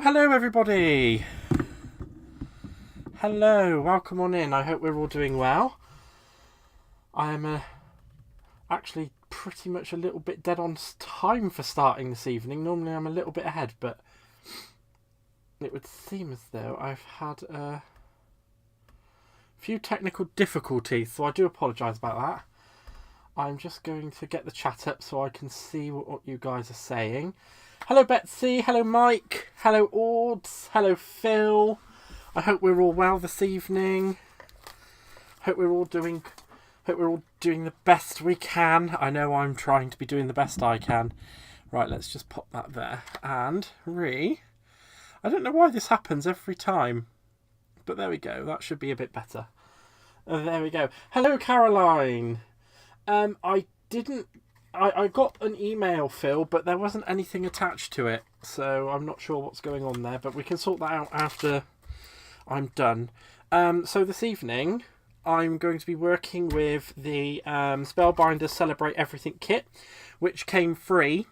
Hello everybody. Hello, welcome on in. I hope we're all doing well. I'm actually pretty much a little bit dead on time for starting this evening. Normally I'm a little bit ahead, but it would seem as though I've had a few technical difficulties, so I do apologise about that. I'm just going to get the chat up so I can see what you guys are saying. Hello Betsy, hello Mike, hello Ords, hello Phil. I hope we're all well this evening. Hope we're all doing the best we can. I know I'm trying to be doing the best I can. Right, let's just pop that there. And I don't know why this happens every time, but there we go. That should be a bit better. There we go. Hello Caroline. I got an email, Phil, but there wasn't anything attached to it, so I'm not sure what's going on there, but we can sort that out after I'm done. So this evening, I'm going to be working with the Spellbinders Celebrate Everything kit, which came free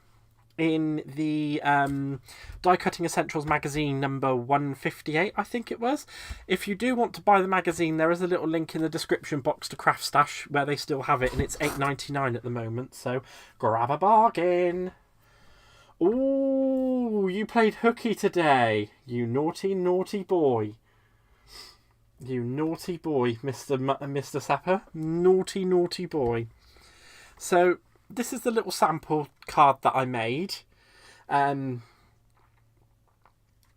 in the Die Cutting Essentials magazine number 158, I think it was. If you do want to buy the magazine, there is a little link in the description box to Craft Stash where they still have it, and it's $8.99 at the moment, so grab a bargain. Ooh, you played hooky today, you naughty, naughty boy. You naughty boy, Mr. Sapper. Naughty, naughty boy. So this is the little sample card that I made.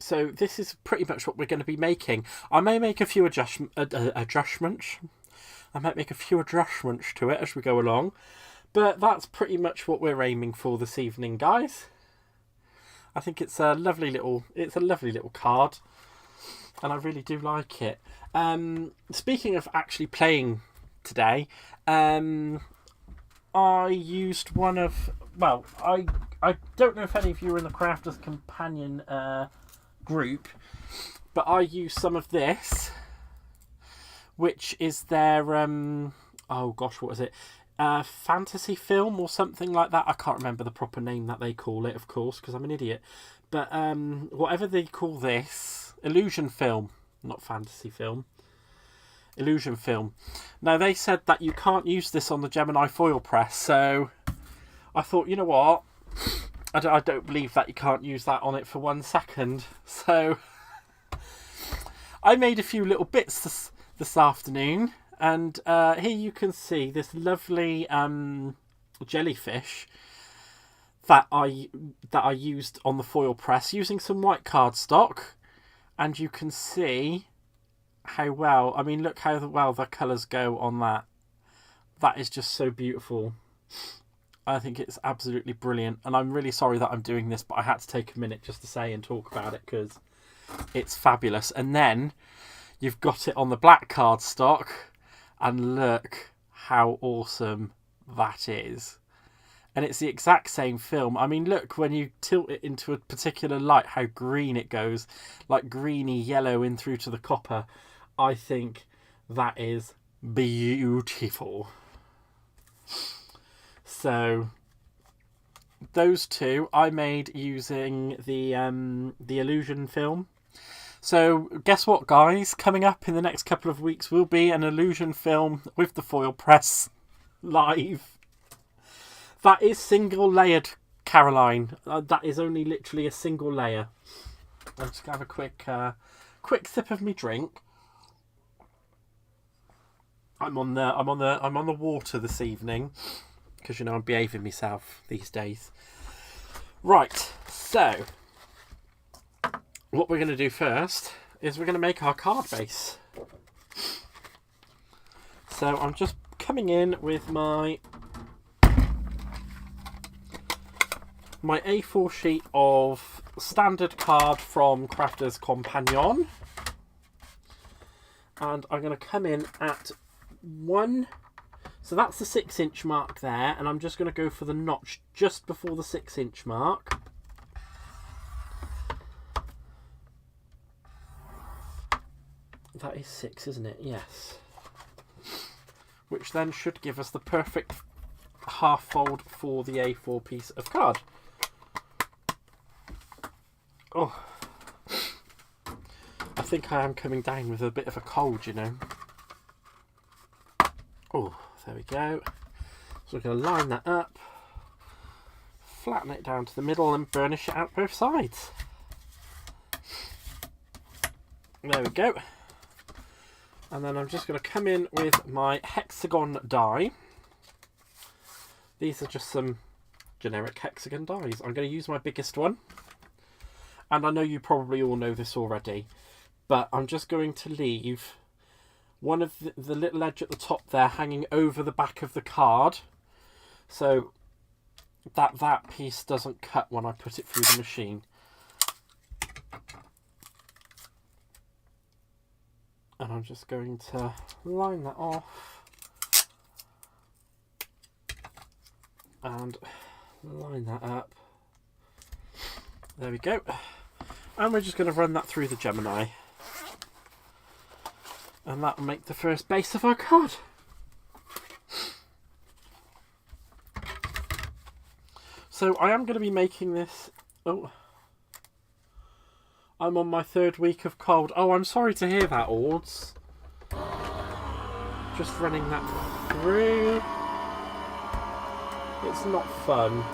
So this is pretty much what we're going to be making. I may make a few adjustments. I might make a few adjustments to it as we go along. But that's pretty much what we're aiming for this evening, guys. I think it's a lovely little card. And I really do like it. Speaking of actually playing today, I used one of... Well, I don't know if any of you are in the Crafters Companion group, but I used some of this, which is their... oh gosh, what is it? Fantasy film or something like that. I can't remember the proper name that they call it, of course, because I'm an idiot. But whatever they call this... Illusion film, not fantasy film. Illusion film. Now, they said that you can't use this on the Gemini foil press, so I thought, you know what? I don't believe that you can't use that on it for 1 second. So I made a few little bits this afternoon, and here you can see this lovely jellyfish that I used on the foil press using some white cardstock. And you can see how well, I mean, look how well the colours go on that. That is just so beautiful. I think it's absolutely brilliant. And I'm really sorry that I'm doing this, but I had to take a minute just to say and talk about it because it's fabulous. And then you've got it on the black cardstock. And look how awesome that is. And it's the exact same film. I mean, look, when you tilt it into a particular light, how green it goes. Like greeny yellow in through to the copper. I think that is beautiful. So, those two I made using the Illusion film. So, guess what, guys? Coming up in the next couple of weeks will be an Illusion film with the foil press live. That is single layered, Caroline. That is only literally a single layer. I'll just have a quick sip of me drink. I'm on the water this evening because you know I'm behaving myself these days. Right, so what we're going to do first is we're going to make our card base. So I'm just coming in with my A4 sheet of standard card from Crafters Companion, and I'm going to come in at 1, so that's the 6-inch mark there, and I'm just going to go for the notch just before the 6-inch mark. That is 6, isn't it? Yes. Which then should give us the perfect half fold for the A4 piece of card. Oh, think I am coming down with a bit of a cold, you know. Oh, there we go. So we're going to line that up, flatten it down to the middle and burnish it out both sides. There we go. And then I'm just going to come in with my Hexagon die. These are just some generic Hexagon dies. I'm going to use my biggest one. And I know you probably all know this already, but I'm just going to leave one of the little edge at the top there hanging over the back of the card, so that piece doesn't cut when I put it through the machine. And I'm just going to line that off and line that up. There we go. And we're just going to run that through the Gemini. And that will make the first base of our card. So I am going to be making this... Oh, I'm on my 3rd week of cold. Oh, I'm sorry to hear that, Ords. Just running that through. It's not fun.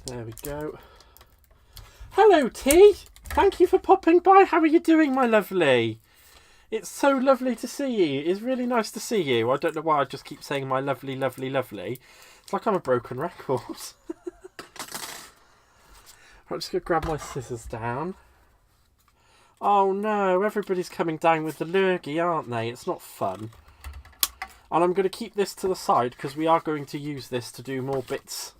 There we go. Hello, T. Thank you for popping by. How are you doing, my lovely? It's so lovely to see you. It's really nice to see you. I don't know why I just keep saying my lovely, lovely, lovely. It's like I'm a broken record. I'm just going to grab my scissors down. Oh no, everybody's coming down with the lurgy, aren't they? It's not fun. And I'm going to keep this to the side because we are going to use this to do more bits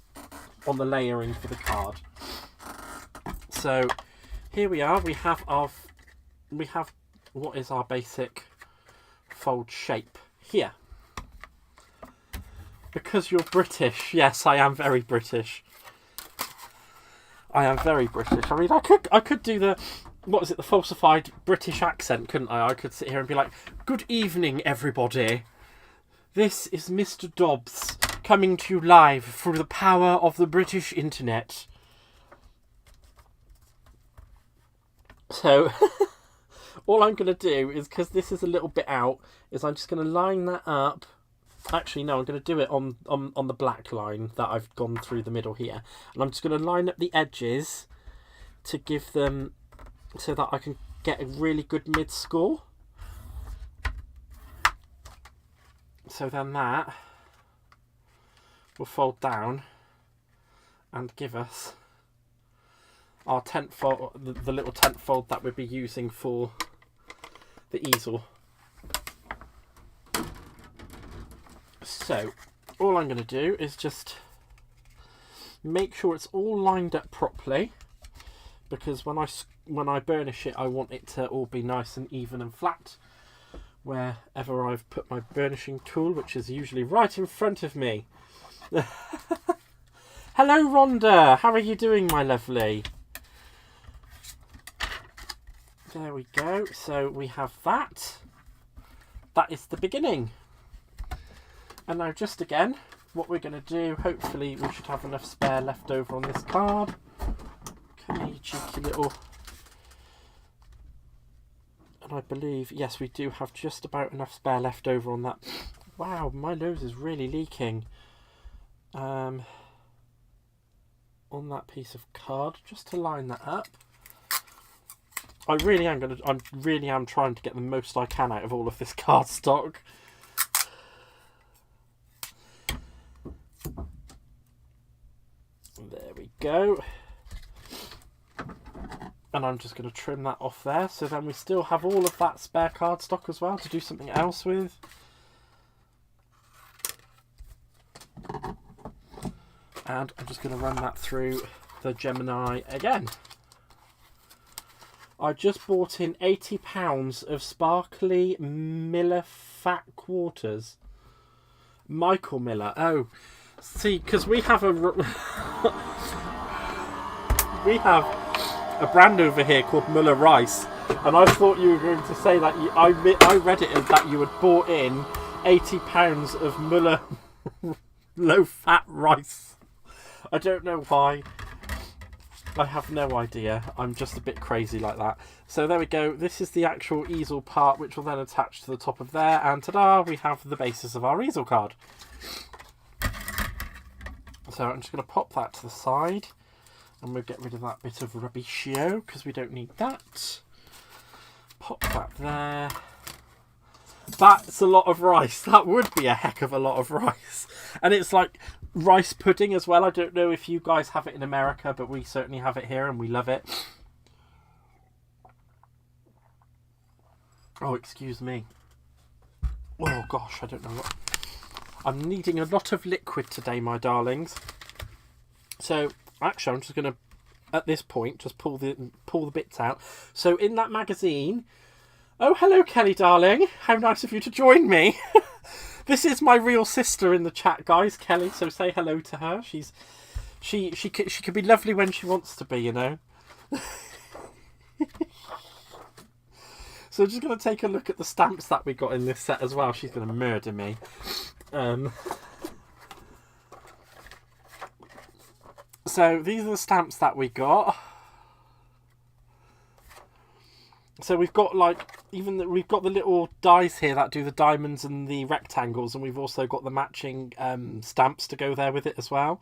on the layering for the card. So here we are. We have what is our basic fold shape here. Because you're British, yes, I am very British. I am very British. I mean, I could do the, what is it, the falsified British accent, couldn't I? I could sit here and be like, "Good evening, everybody. This is Mr. Dobbs coming to you live through the power of the British internet." So, all I'm going to do is, because this is a little bit out, is I'm just going to line that up. Actually, no, I'm going to do it on the black line that I've gone through the middle here. And I'm just going to line up the edges to give them, so that I can get a really good mid-score. So then that will fold down and give us our tent fold, the little tent fold that we'll be using for the easel. So all I'm going to do is just make sure it's all lined up properly, because when I burnish it, I want it to all be nice and even and flat wherever I've put my burnishing tool, which is usually right in front of me. Hello, Rhonda. How are you doing, my lovely? There we go. So we have that. That is the beginning. And now just again, what we're going to do, hopefully we should have enough spare left over on this card. Come here, you cheeky little... And I believe, yes, we do have just about enough spare left over on that. Wow, my nose is really leaking. On that piece of card, just to line that up. I really am trying to get the most I can out of all of this card stock. There we go. And I'm just going to trim that off there. So then we still have all of that spare card stock as well to do something else with. And I'm just going to run that through the Gemini again. I just bought in £80 of sparkly Miller fat quarters. Michael Miller. Oh, see, because we have a we have a brand over here called Muller Rice, and I thought you were going to say that I read it as that you had bought in £80 of Muller low-fat rice. I don't know why. I have no idea. I'm just a bit crazy like that. So there we go. This is the actual easel part, which will then attach to the top of there. And ta-da, we have the basis of our easel card. So I'm just going to pop that to the side. And we'll get rid of that bit of rubbishio, because we don't need that. Pop that there. That's a lot of rice. That would be a heck of a lot of rice. And it's like rice pudding as well. I don't know if you guys have it in America, but we certainly have it here and we love it. Oh, excuse me. Oh gosh, I don't know what. I'm needing a lot of liquid today, my darlings. So actually, I'm just going to, at this point, just pull the bits out. So in that magazine. Oh, hello, Kelly, darling. How nice of you to join me. This is my real sister in the chat, guys, Kelly. So say hello to her. She can be lovely when she wants to be, you know. So I'm just going to take a look at the stamps that we got in this set as well. She's going to murder me. So these are the stamps that we got. So we've got we've got the little dies here that do the diamonds and the rectangles, and we've also got the matching stamps to go there with it as well.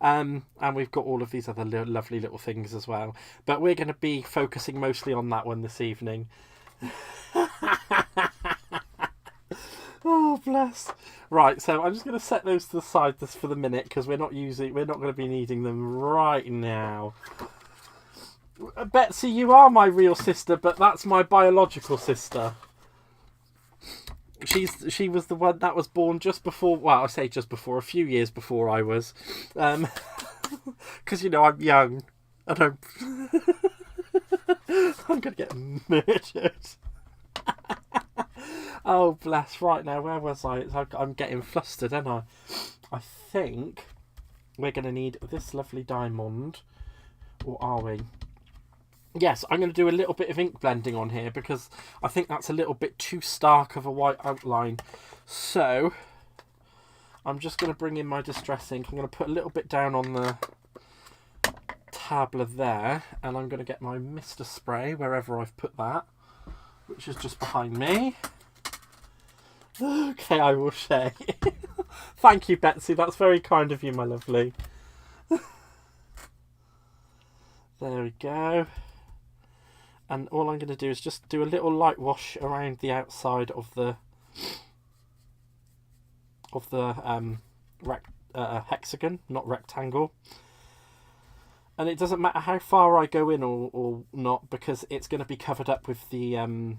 And we've got all of these other lovely little things as well. But we're going to be focusing mostly on that one this evening. Oh, bless. Right, so I'm just going to set those to the side just for the minute, because we're not going to be needing them right now. Betsy, you are my real sister, but that's my biological sister. She was the one that was born just before, well, I say just before, a few years before I was. Because, you know, I'm young. And I'm going to get murdered. Oh, bless. Right now, where was I? I'm getting flustered, aren't I? I think we're going to need this lovely diamond. Or are we? Yes, I'm going to do a little bit of ink blending on here because I think that's a little bit too stark of a white outline. So I'm just going to bring in my distress ink. I'm going to put a little bit down on the tabler there, and I'm going to get my mister spray wherever I've put that, which is just behind me. Okay, I will share. Thank you, Betsy. That's very kind of you, my lovely. There we go. And all I'm going to do is just do a little light wash around the outside of the hexagon, not rectangle. And it doesn't matter how far I go in or not, because it's going to be covered up with the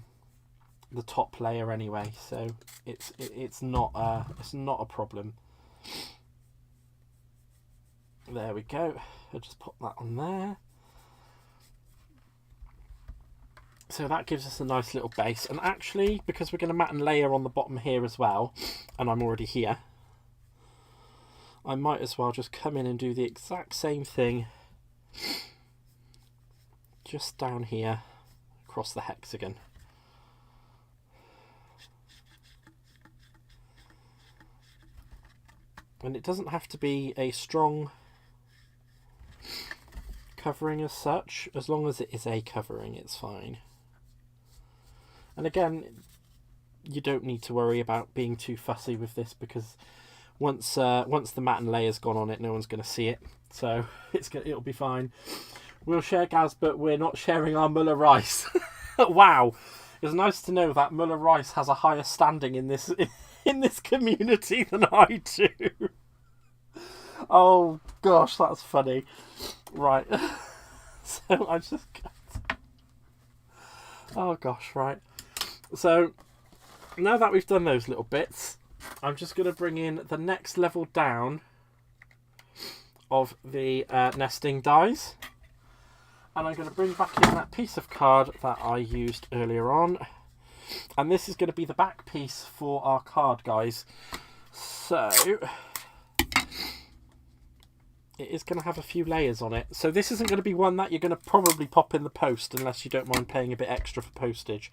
top layer anyway. So it's not a problem. There we go. I'll just pop that on there. So that gives us a nice little base. And actually, because we're going to mat and layer on the bottom here as well, and I'm already here, I might as well just come in and do the exact same thing just down here across the hexagon. And it doesn't have to be a strong covering as such. As long as it is a covering, it's fine. And again, you don't need to worry about being too fussy with this, because once the mat and layer's gone on it, no one's going to see it. So it'll be fine. We'll share Gaz, but we're not sharing our Muller rice. Wow. It's nice to know that Muller rice has a higher standing in this community than I do. Oh gosh, that's funny. Right. So I just... Oh gosh, right. So now that we've done those little bits, I'm just going to bring in the next level down of the nesting dies. And I'm going to bring back in that piece of card that I used earlier on. And this is going to be the back piece for our card, guys. So it is going to have a few layers on it. So this isn't going to be one that you're going to probably pop in the post unless you don't mind paying a bit extra for postage.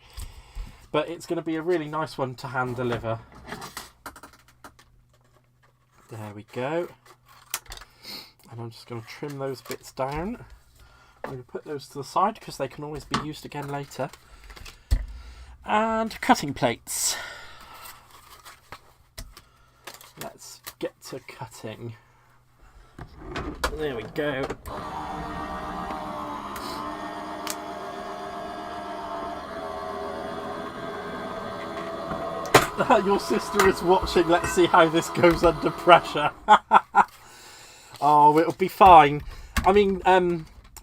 But it's going to be a really nice one to hand deliver. There we go. And I'm just going to trim those bits down. I'm going to put those to the side because they can always be used again later. And cutting plates. Let's get to cutting. There we go. Your sister is watching. Let's see how this goes under pressure. Oh, it'll be fine. I mean,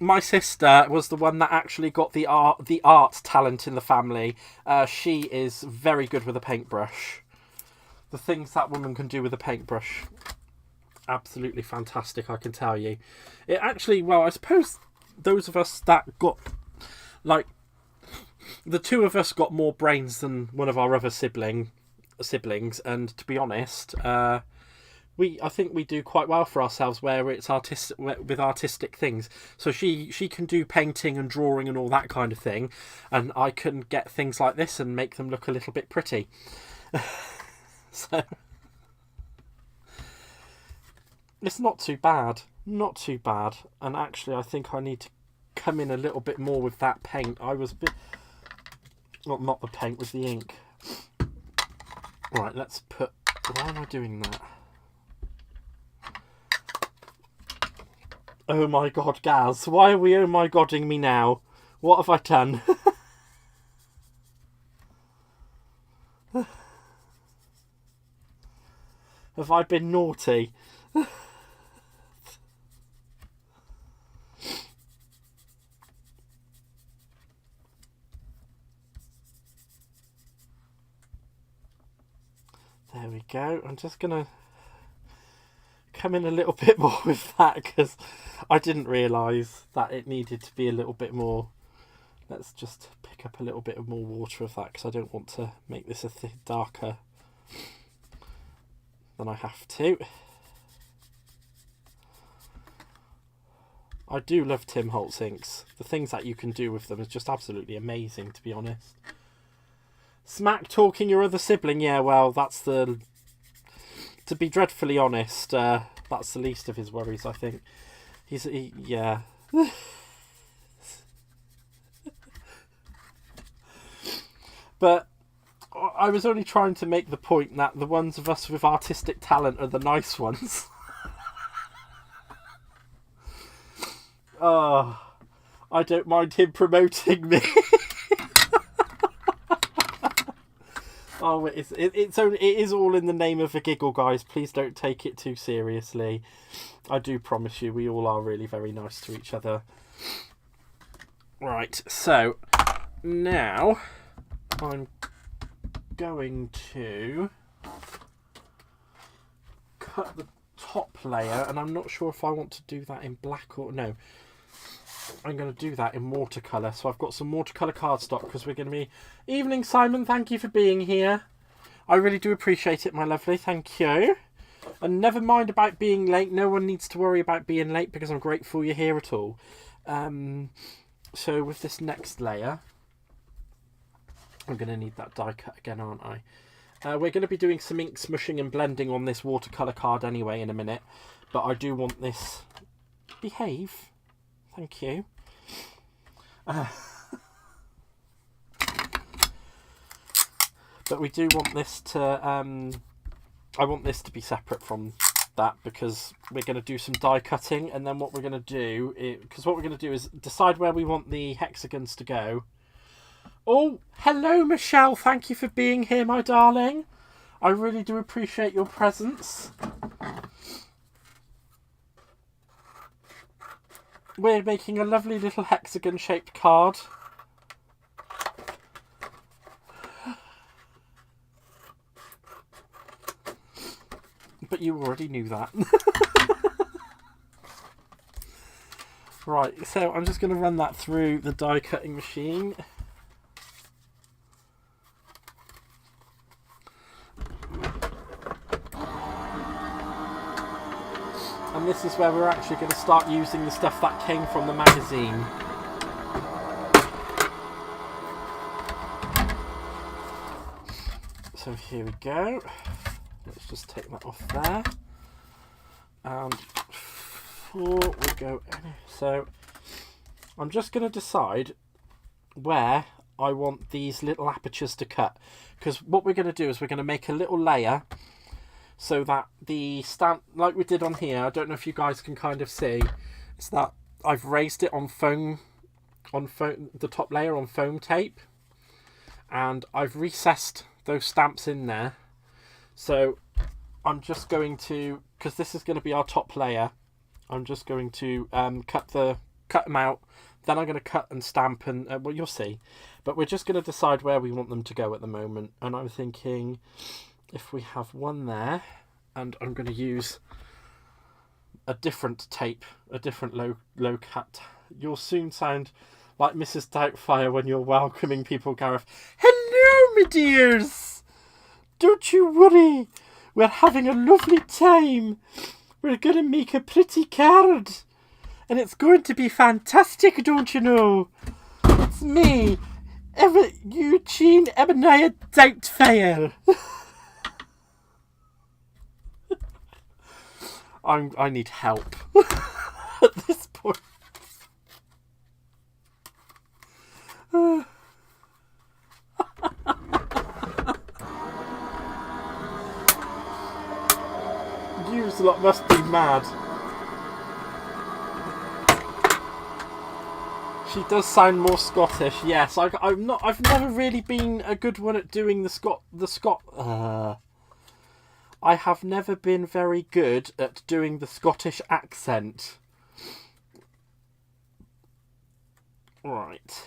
my sister was the one that actually got the art talent in the family. She is very good with a paintbrush. The things that woman can do with a paintbrush, absolutely fantastic, I can tell you. It actually, well, I suppose those of us that got, like, the two of us got more brains than one of our other siblings, and to be honest, I think we do quite well for ourselves where it's artistic, with artistic things. So she can do painting and drawing and all that kind of thing, and I can get things like this and make them look a little bit pretty. So it's not too bad, not too bad. And actually, I think I need to come in a little bit more with that paint. I was a bit, not the paint, with the ink. Right, let's put. Why am I doing that? Oh my god, Gaz, why are we oh my godding me now? What have I done? Have I been naughty? There we go. I'm just going to come in a little bit more with that because I didn't realise that it needed to be a little bit more. Let's just pick up a little bit of more water of that because I don't want to make this a darker than I have to. I do love Tim Holtz inks. The things that you can do with them is just absolutely amazing, to be honest. Smack talking your other sibling, yeah, well, that's the... To be dreadfully honest, that's the least of his worries, I think. Yeah. But I was only trying to make the point that the ones of us with artistic talent are the nice ones. Oh, I don't mind him promoting me. Oh, it is all in the name of a giggle, guys. Please don't take it too seriously. I do promise you, we all are really very nice to each other. Right, so now I'm going to cut the top layer, and I'm not sure if I want to do that in black or no. I'm going to do that in watercolour. So I've got some watercolour cardstock because we're going to be... Evening, Simon. Thank you for being here. I really do appreciate it, my lovely. Thank you. And never mind about being late. No one needs to worry about being late because I'm grateful you're here at all. So with this next layer, I'm going to need that die cut again, aren't I? We're going to be doing some ink smushing and blending on this watercolour card anyway in a minute. But I do want this... Behave. Thank you. But we do want this to... I want this to be separate from that because we're going to do some die cutting, and then what we're going to do because what we're going to do is decide where we want the hexagons to go. Oh, hello, Michelle. Thank you for being here, my darling. I really do appreciate your presence. We're making a lovely little hexagon-shaped card. But you already knew that. Right, so I'm just going to run that through the die cutting machine. And this is where we're actually going to start using the stuff that came from the magazine. So here we go. Let's just take that off there. And before we go any, so I'm just going to decide where I want these little apertures to cut, because what we're going to do is we're going to make a little layer so that the stamp, like we did on here, I don't know if you guys can kind of see, it's that I've raised it on foam, the top layer on foam tape, and I've recessed those stamps in there. So I'm just going to, because this is going to be our top layer, I'm just going to cut them out. Then I'm going to cut and stamp, and well, you'll see. But we're just going to decide where we want them to go at the moment. And I'm thinking, if we have one there, and I'm going to use a different tape, a different low cut. You'll soon sound like Mrs. Doubtfire when you're welcoming people, Gareth. Hello, my dears! Don't you worry. We're having a lovely time. We're going to make a pretty card. And it's going to be fantastic, don't you know? It's me, Eugene Eboniah Doubtfire. I need help at this point. You lot must be mad. She does sound more Scottish. Yes, I'm not. I've never really been a good one at doing I have never been very good at doing the Scottish accent. Right.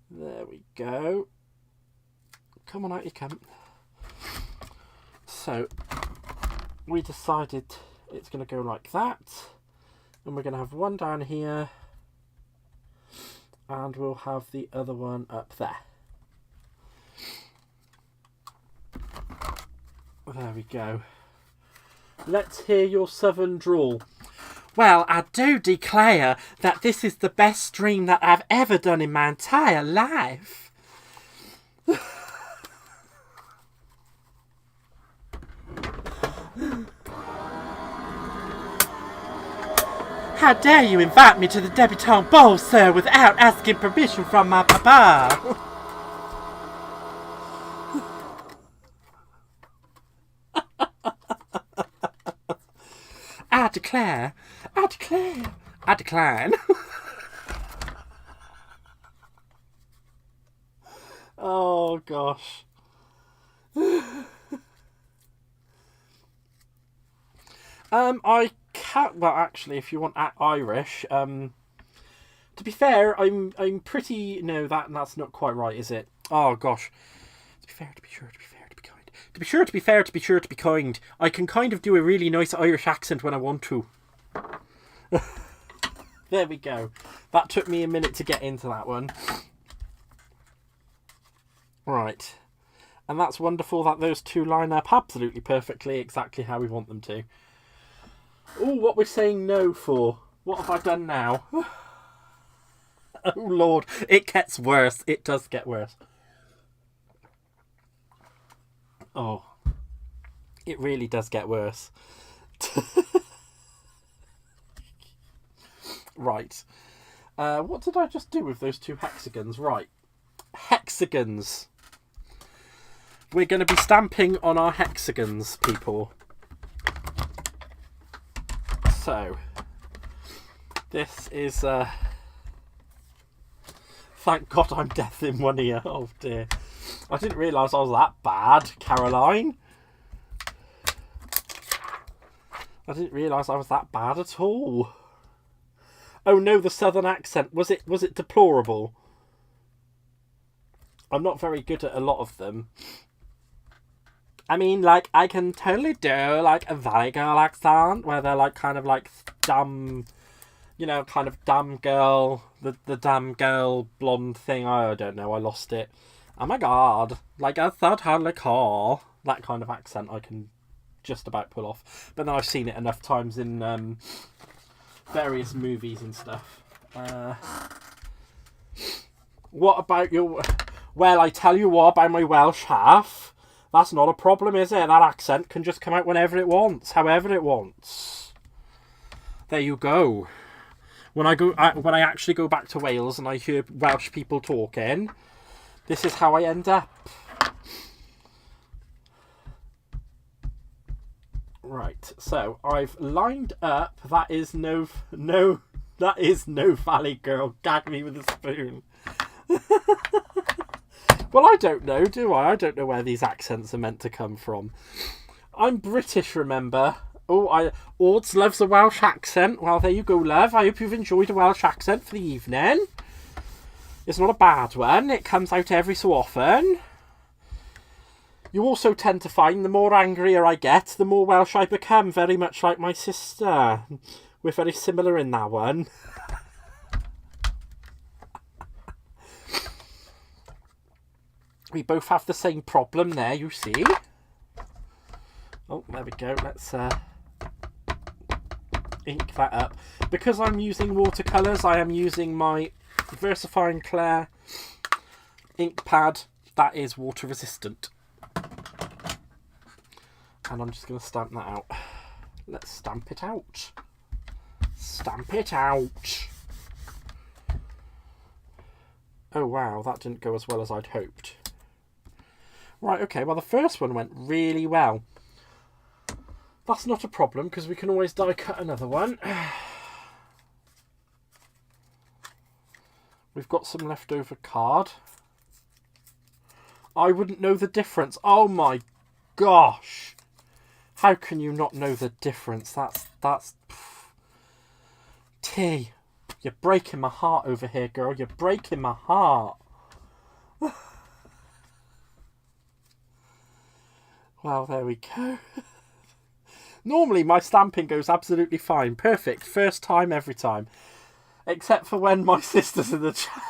There we go. Come on out, you cunt. So, we decided it's going to go like that. And we're going to have one down here. And we'll have the other one up there. There we go. Let's hear your southern drawl. Well, I do declare that this is the best stream that I've ever done in my entire life. How dare you invite me to the debutante ball, sir, without asking permission from my papa? I declare, I decline. Oh, gosh. I can't, well, actually, if you want Irish, to be fair, I'm pretty, no, that's not quite right, is it? Oh, gosh. To be fair, to be sure, to be fair, to be kind. To be sure, to be fair, to be sure, to be kind. I can kind of do a really nice Irish accent when I want to. There we go. That took me a minute to get into that one. Right. And that's wonderful that those two line up absolutely perfectly, exactly how we want them to. Oh, what we're saying no for. What have I done now? Oh, Lord. It gets worse. It does get worse. Oh. It really does get worse. Right. What did I just do with those two hexagons? Right. Hexagons. We're going to be stamping on our hexagons, people. So, this is, thank God I'm deaf in one ear. Oh dear. I didn't realise I was that bad, Caroline. I didn't realise I was that bad at all. Oh no, the southern accent. Was it deplorable? I'm not very good at a lot of them. I mean, like, I can totally do, like, a Valley Girl accent, where they're, like, kind of, like, dumb, you know, kind of dumb girl, the dumb girl blonde thing. I don't know, I lost it. Oh my God, like, I thought hardly call. That kind of accent I can just about pull off. But then I've seen it enough times in various movies and stuff. What about your... Well, I tell you what, about my Welsh half... That's not a problem, is it? That accent can just come out whenever it wants, however it wants. There you go. When I actually go back to Wales and I hear Welsh people talking, this is how I end up. Right, so I've lined up. That is no Valley Girl. Gag me with a spoon. Well, I don't know, do I? I don't know where these accents are meant to come from. I'm British, remember? Oh, Ords loves a Welsh accent. Well, there you go, love. I hope you've enjoyed a Welsh accent for the evening. It's not a bad one. It comes out every so often. You also tend to find the more angrier I get, the more Welsh I become. Very much like my sister. We're very similar in that one. We both have the same problem there, you see. Oh, there we go. Let's ink that up. Because I'm using watercolours, I am using my VersaFine Clair ink pad that is water resistant. And I'm just going to stamp that out. Let's stamp it out. Stamp it out. Oh wow, that didn't go as well as I'd hoped. Right, okay, well the first one went really well. That's not a problem because we can always die cut another one. We've got some leftover card. I wouldn't know the difference. Oh my gosh. How can you not know the difference? That's T. You're breaking my heart over here, girl. You're breaking my heart. Well, there we go. Normally my stamping goes absolutely fine. Perfect. First time, every time. Except for when my sister's in the chat.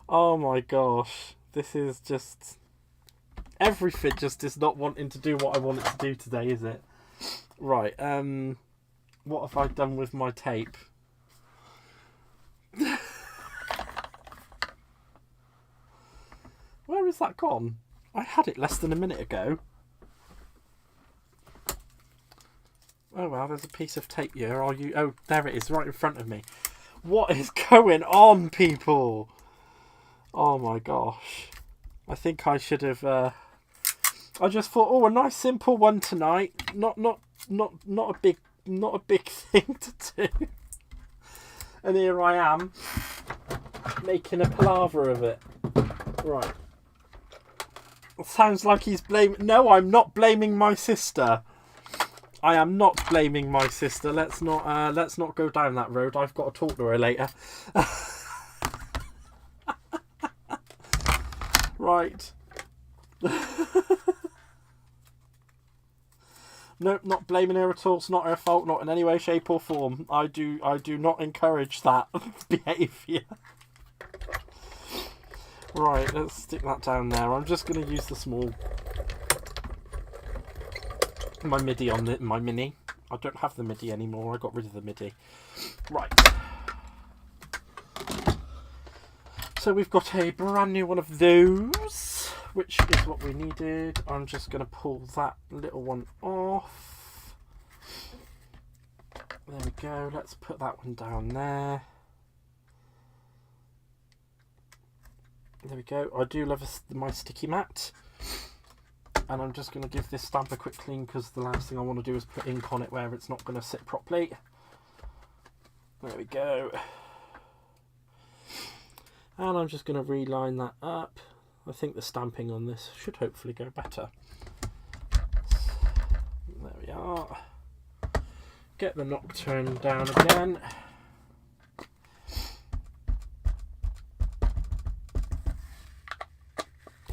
Oh my gosh. This is just... Everything just is not wanting to do what I want it to do today, is it? Right, what have I done with my tape? Where is that gone? I had it less than a minute ago. Oh well, there's a piece of tape here. Oh, there it is, right in front of me. What is going on, people? Oh my gosh. I think I should have... I just thought, oh, a nice simple one tonight. Not a big thing to do. And here I am, making a palaver of it. Right. It sounds like he's blaming... No, I'm not blaming my sister. I am not blaming my sister. Let's not go down that road. I've got to talk to her later. Right. Nope, not blaming her at all. It's not her fault, not in any way, shape or form. I do not encourage that behaviour. Right, let's stick that down there. I'm just going to use the small... My MIDI on my Mini. I don't have the MIDI anymore. I got rid of the MIDI. Right. So we've got a brand new one of those, which is what we needed. I'm just going to pull that little one off. There we go. Let's put that one down there. There we go. I do love my sticky mat. And I'm just going to give this stamp a quick clean because the last thing I want to do is put ink on it where it's not going to sit properly. There we go. And I'm just going to reline that up. I think the stamping on this should hopefully go better. There we are. Get the nocturne down again.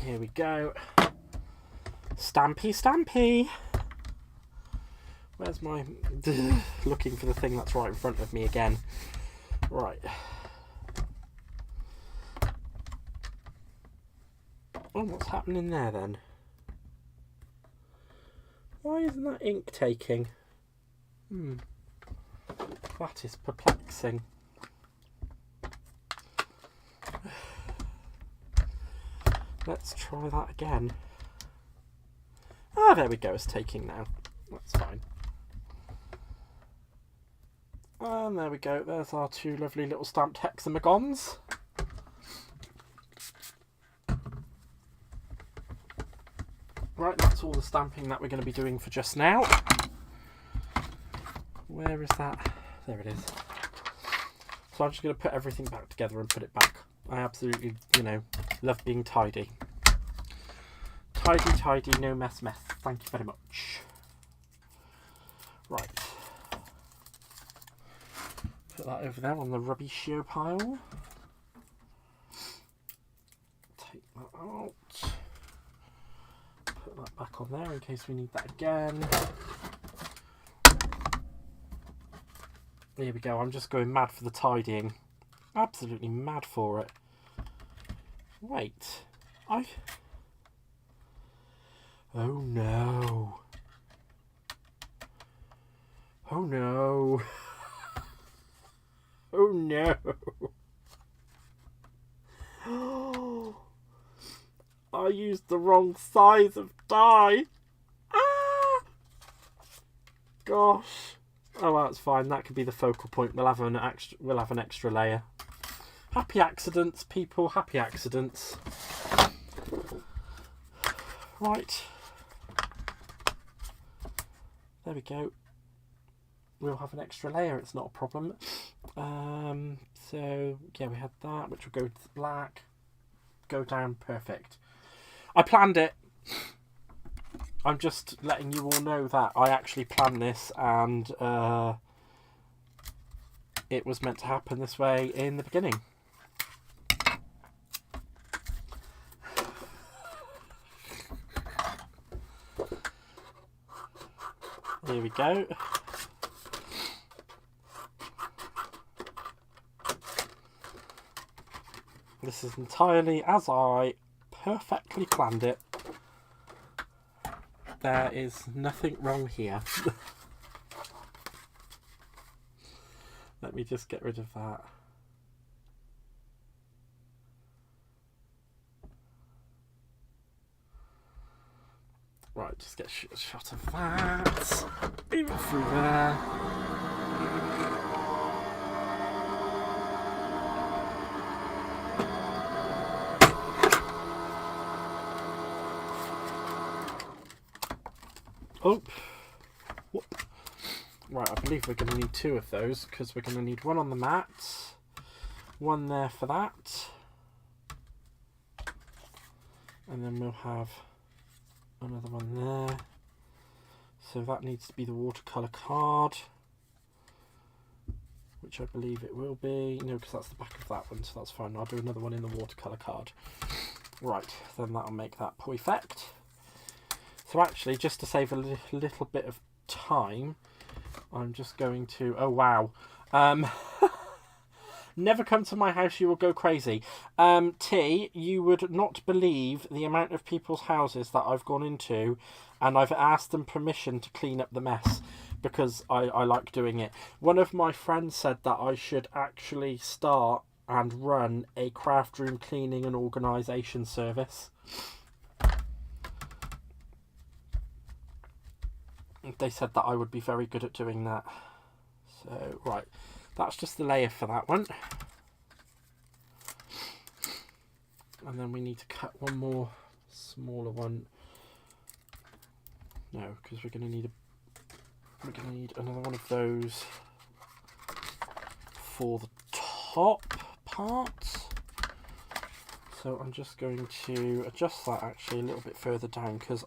Here we go. Stampy, stampy. Where's my... Looking for the thing that's right in front of me again. Right. Oh, what's happening there then? Why isn't that ink taking? That is perplexing. Let's try that again. Ah, there we go, it's taking now. That's fine. And there we go, there's our two lovely little stamped hexagons. Right, that's all the stamping that we're going to be doing for just now. Where is that? There it is. So I'm just going to put everything back together and put it back. I absolutely, you know, love being tidy. Tidy, tidy, no mess, mess. Thank you very much. Right. Put that over there on the rubbish pile. Take that out. Put that back on there in case we need that again. There we go. I'm just going mad for the tidying. Absolutely mad for it. Wait. Oh no. Oh no. Oh no. I used the wrong size of die. Ah! Gosh. Oh, that's fine. That could be the focal point. We'll have an extra layer. Happy accidents, people. Happy accidents. Right. There we go. We'll have an extra layer. It's not a problem. So yeah, we had that, which will go to the black. Go down. Perfect. I planned it. I'm just letting you all know that I actually planned this, and it was meant to happen this way in the beginning. Here we go. This is entirely as I perfectly planned it. There is nothing wrong here. Let me just get rid of that. Right, just get a shot of that. Even through there. Oh, whoop. Right, I believe we're going to need two of those, because we're going to need one on the mat, one there for that, and then we'll have another one there. So that needs to be the watercolour card, which I believe it will be. No, because that's the back of that one, so that's fine. I'll do another one in the watercolour card. Right, then that'll make that perfect. So actually, just to save a little bit of time, I'm just going to... Oh, wow. Never come to my house, you will go crazy. T, you would not believe the amount of people's houses that I've gone into, and I've asked them permission to clean up the mess, because I like doing it. One of my friends said that I should actually start and run a craft room cleaning and organisation service. They said that I would be very good at doing that. So, right. That's just the layer for that one. And then we need to cut one more smaller one. No, because we're going to need another one of those for the top part. So I'm just going to adjust that actually a little bit further down, because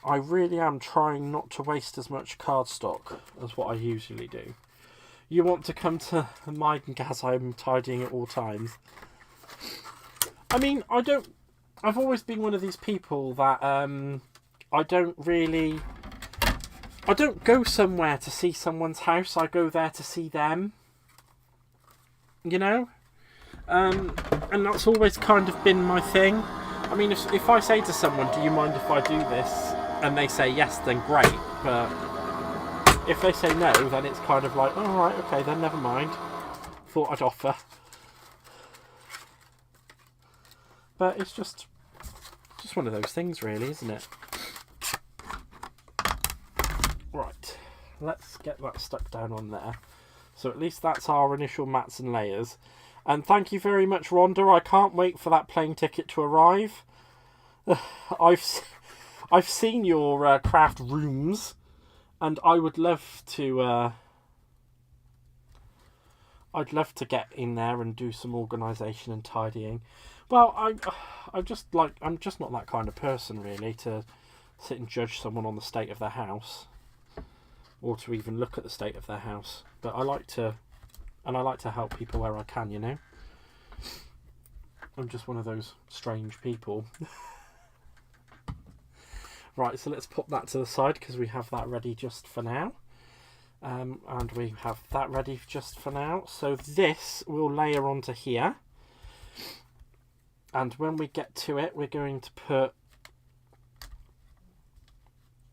I really am trying not to waste as much cardstock as what I usually do. You want to come to mine as I'm tidying at all times. I mean, I've always been one of these people that I don't go somewhere to see someone's house. I go there to see them. You know? And that's always kind of been my thing. I mean, if I say to someone, do you mind if I do this? And they say yes, then great. But if they say no, then it's kind of like, oh, right, okay, then never mind. Thought I'd offer. But it's just Just one of those things really, isn't it? Right, let's get that stuck down on there. So at least that's our initial mats and layers. And thank you very much, Rhonda. I can't wait for that plane ticket to arrive. I've seen your craft rooms, and I would love to. I'd love to get in there and do some organisation and tidying. Well, I'm just not that kind of person really to sit and judge someone on the state of their house, or to even look at the state of their house. But I like to help people where I can, you know. I'm just one of those strange people. Right, so let's pop that to the side because we have that ready just for now. And we have that ready just for now. So this will layer onto here. And when we get to it, we're going to put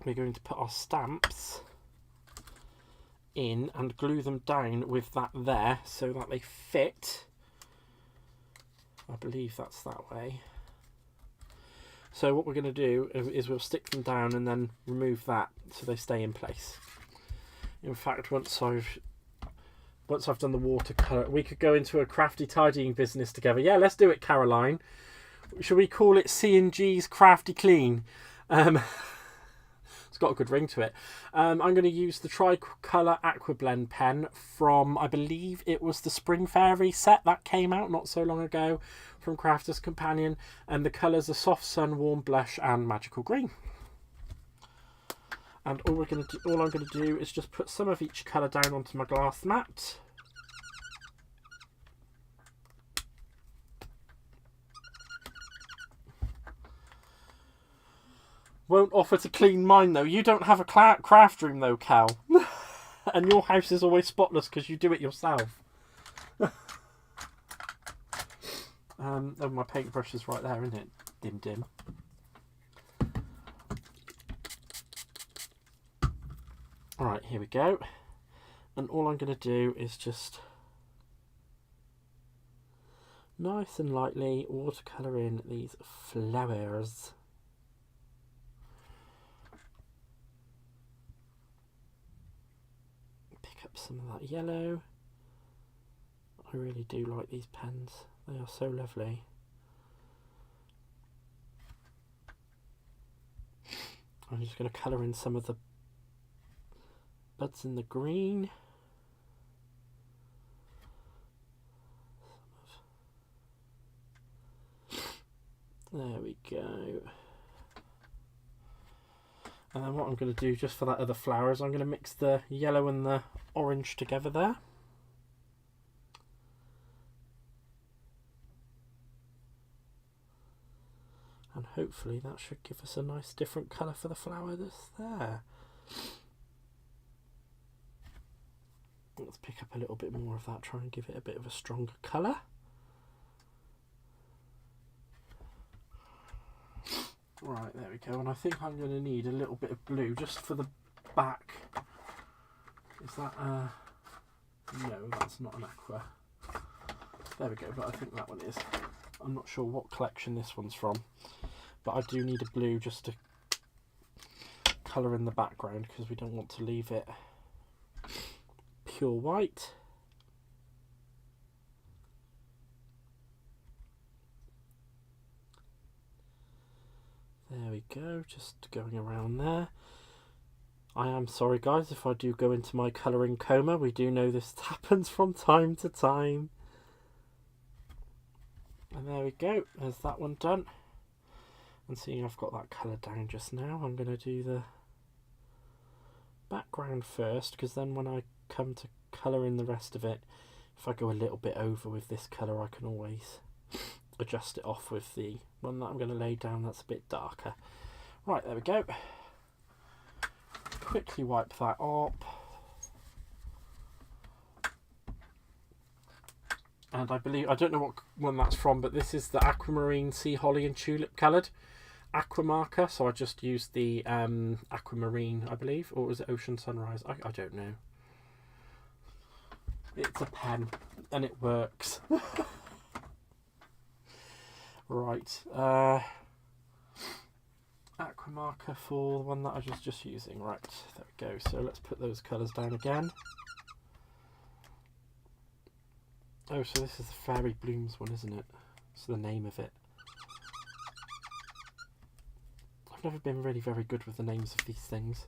our stamps in and glue them down with that there so that they fit. I believe that's that way. So what we're going to do is we'll stick them down and then remove that so they stay in place. In fact, once I've done the watercolour, we could go into a crafty tidying business together. Yeah, let's do it, Caroline. Should we call it C&G's Crafty Clean? It's got a good ring to it. I'm going to use the Tricolour Aquablend pen from, I believe it was the Spring Fairy set that came out not so long ago from Crafter's Companion, and the colours are Soft Sun, Warm Blush and Magical Green. And all I'm going to do is just put some of each colour down onto my glass mat. Won't offer to clean mine though. You don't have a craft room though, Cal. And your house is always spotless because you do it yourself. Oh, my paintbrush is right there, isn't it? Dim dim. Alright, here we go. And all I'm going to do is just nice and lightly watercolour in these flowers. Pick up some of that yellow. I really do like these pens. They are so lovely. I'm just going to colour in some of the buds in the green. There we go. And then what I'm going to do just for that other flower is I'm going to mix the yellow and the orange together there. And hopefully that should give us a nice different colour for the flower that's there. Let's pick up a little bit more of that, try and give it a bit of a stronger colour. Right, there we go. And I think I'm going to need a little bit of blue just for the back. Is that no, that's not an aqua. There we go, but I think that one is. I'm not sure what collection this one's from, but I do need a blue just to colour in the background because we don't want to leave it pure white. There we go, just going around there. I am sorry guys if I do go into my colouring coma. We do know this happens from time to time. And there we go, there's that one done. And seeing I've got that colour down just now, I'm going to do the background first, because then when I come to colour in the rest of it, if I go a little bit over with this colour, I can always adjust it off with the one that I'm going to lay down that's a bit darker. Right, there we go. Quickly wipe that up. And I believe, I don't know what one that's from, but this is the Aquamarine Sea Holly and Tulip coloured aqua marker. So I just used the Aquamarine, I believe, or was it Ocean Sunrise? I don't know. It's a pen and it works. Right. aqua marker for the one that I was just using. Right, there we go. So let's put those colours down again. Oh, so this is the Fairy Blooms one, isn't it? It's the name of it. I've never been really very good with the names of these things.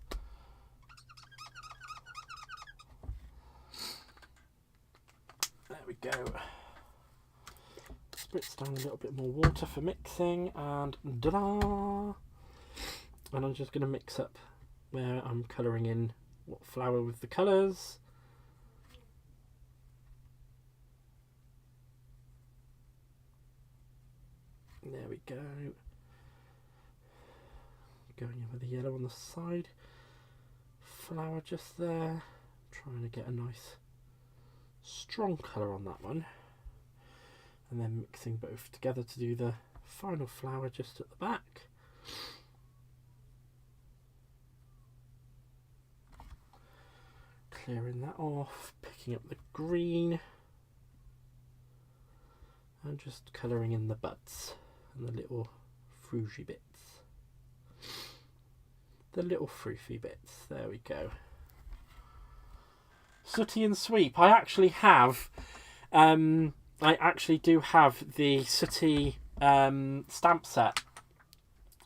There we go. Spritz down a little bit more water for mixing, and da-da! And I'm just going to mix up where I'm colouring in what flower with the colours. There we go. Going in with the yellow on the side. Flower just there. Trying to get a nice strong colour on that one. And then mixing both together to do the final flower just at the back. Clearing that off, picking up the green. And just colouring in the buds and the little fruity bits. The little fruity bits, there we go. Sooty and Sweep. I actually have, I actually do have the Sooty stamp set.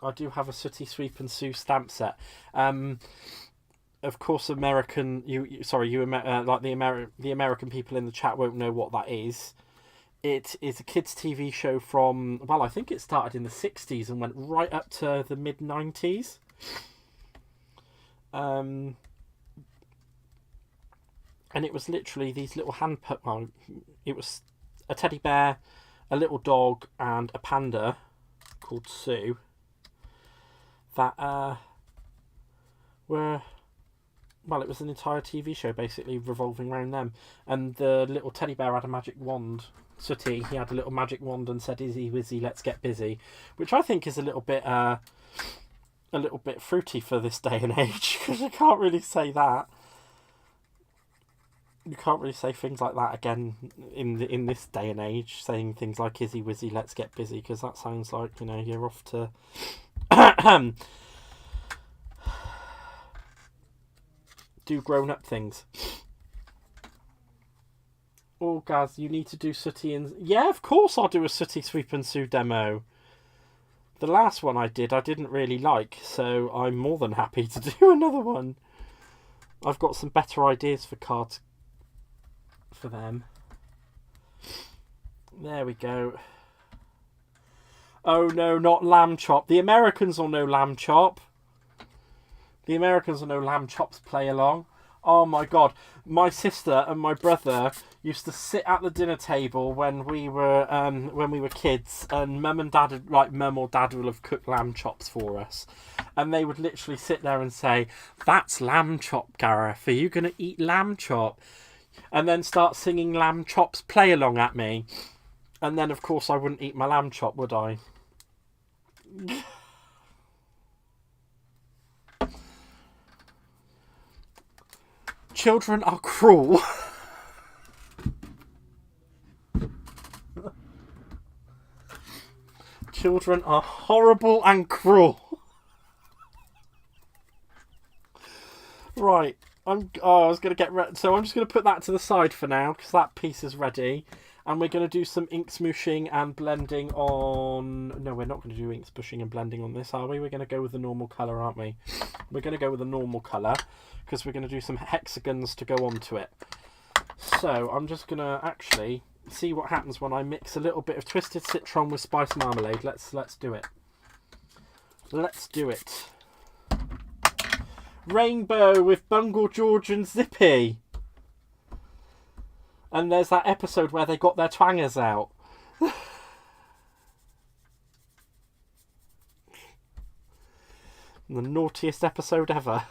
I do have a Sooty, Sweep and Sue stamp set. Of course, American, like the American people in the chat won't know what that is. It is a kids' TV show from, well, I think it started in the 60s and went right up to the mid-90s. And it was literally these little well, it was a teddy bear, a little dog, and a panda called Sue that were, well, it was an entire TV show basically revolving around them. And the little teddy bear had a magic wand. Sooty, he had a little magic wand and said, "Izzy Wizzy, let's get busy," which I think is a little bit fruity for this day and age, because you can't really say that. You can't really say things like that again in this day and age, saying things like "Izzy Wizzy, let's get busy," because that sounds like, you know, you're off to do grown-up things. Oh, Gaz, you need to do Sooty and... Yeah, of course I'll do a Sooty, Sweep and Sue demo. The last one I didn't really like, so I'm more than happy to do another one. I've got some better ideas for cards for them. There we go. Oh no, not lamb chop. The Americans will know lamb chop. The Americans will know lamb chop's play along. Oh my god, my sister and my brother used to sit at the dinner table when we were kids, and mum or dad will have cooked lamb chops for us, and they would literally sit there and say, "That's lamb chop, Gareth. Are you going to eat lamb chop?" And then start singing lamb chop's play along at me, and then of course I wouldn't eat my lamb chop, would I? Children are cruel. Children are horrible and cruel. Right. I was going to get ready. So I'm just going to put that to the side for now, because that piece is ready. And we're going to do some ink smooshing and blending on... No, we're not going to do ink smooshing and blending on this, are we? We're going to go with the normal colour, aren't we? We're going to go with the normal colour, because we're going to do some hexagons to go onto it. So I'm just going to actually see what happens when I mix a little bit of twisted citron with spice marmalade. Let's do it. Let's do it. Rainbow with Bungle, George and Zippy. And there's that episode where they got their twangers out. The naughtiest episode ever.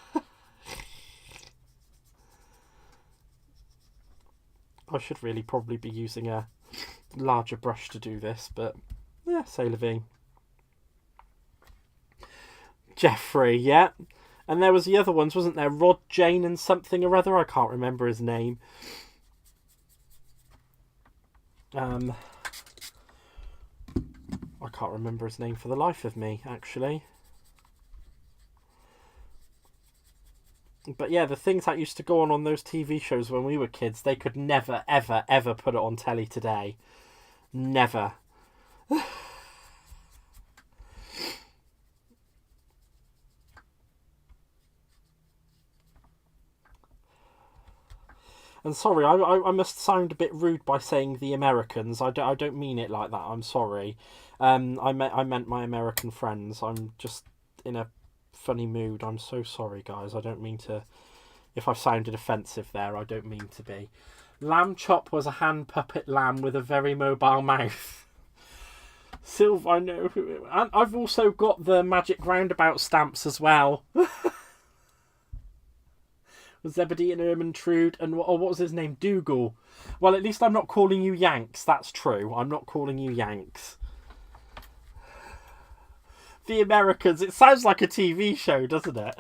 I should really probably be using a larger brush to do this, but yeah, c'est la vie. Jeffrey, yeah. And there was the other ones, wasn't there? Rod, Jane and something or other. I can't remember his name. I can't remember his name for the life of me, actually. But yeah, the things that used to go on those TV shows when we were kids, they could never, ever, ever put it on telly today. Never. And sorry, I must sound a bit rude by saying the Americans. I don't mean it like that. I'm sorry. I meant my American friends. I'm just in a funny mood. I'm so sorry, guys. I don't mean to... If I've sounded offensive there, I don't mean to be. Lamb Chop was a hand puppet lamb with a very mobile mouth. Sylv, I know who... And I've also got the Magic Roundabout stamps as well. Zebedee and Ermintrude and what was his name? Dougal. Well, at least I'm not calling you Yanks. That's true. I'm not calling you Yanks. The Americans. It sounds like a TV show, doesn't it?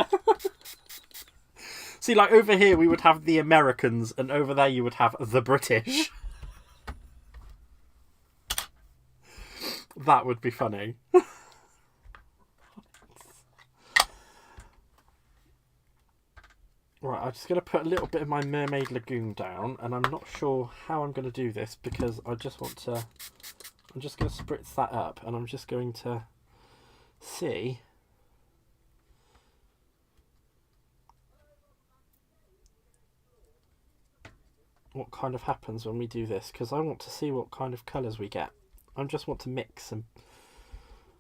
See, like over here we would have the Americans and over there you would have the British. That would be funny. Right, I'm just going to put a little bit of my Mermaid Lagoon down, and I'm not sure how I'm going to do this because I just want to... I'm just going to spritz that up, and I'm just going to see... what kind of happens when we do this, because I want to see what kind of colours we get. I just want to mix and...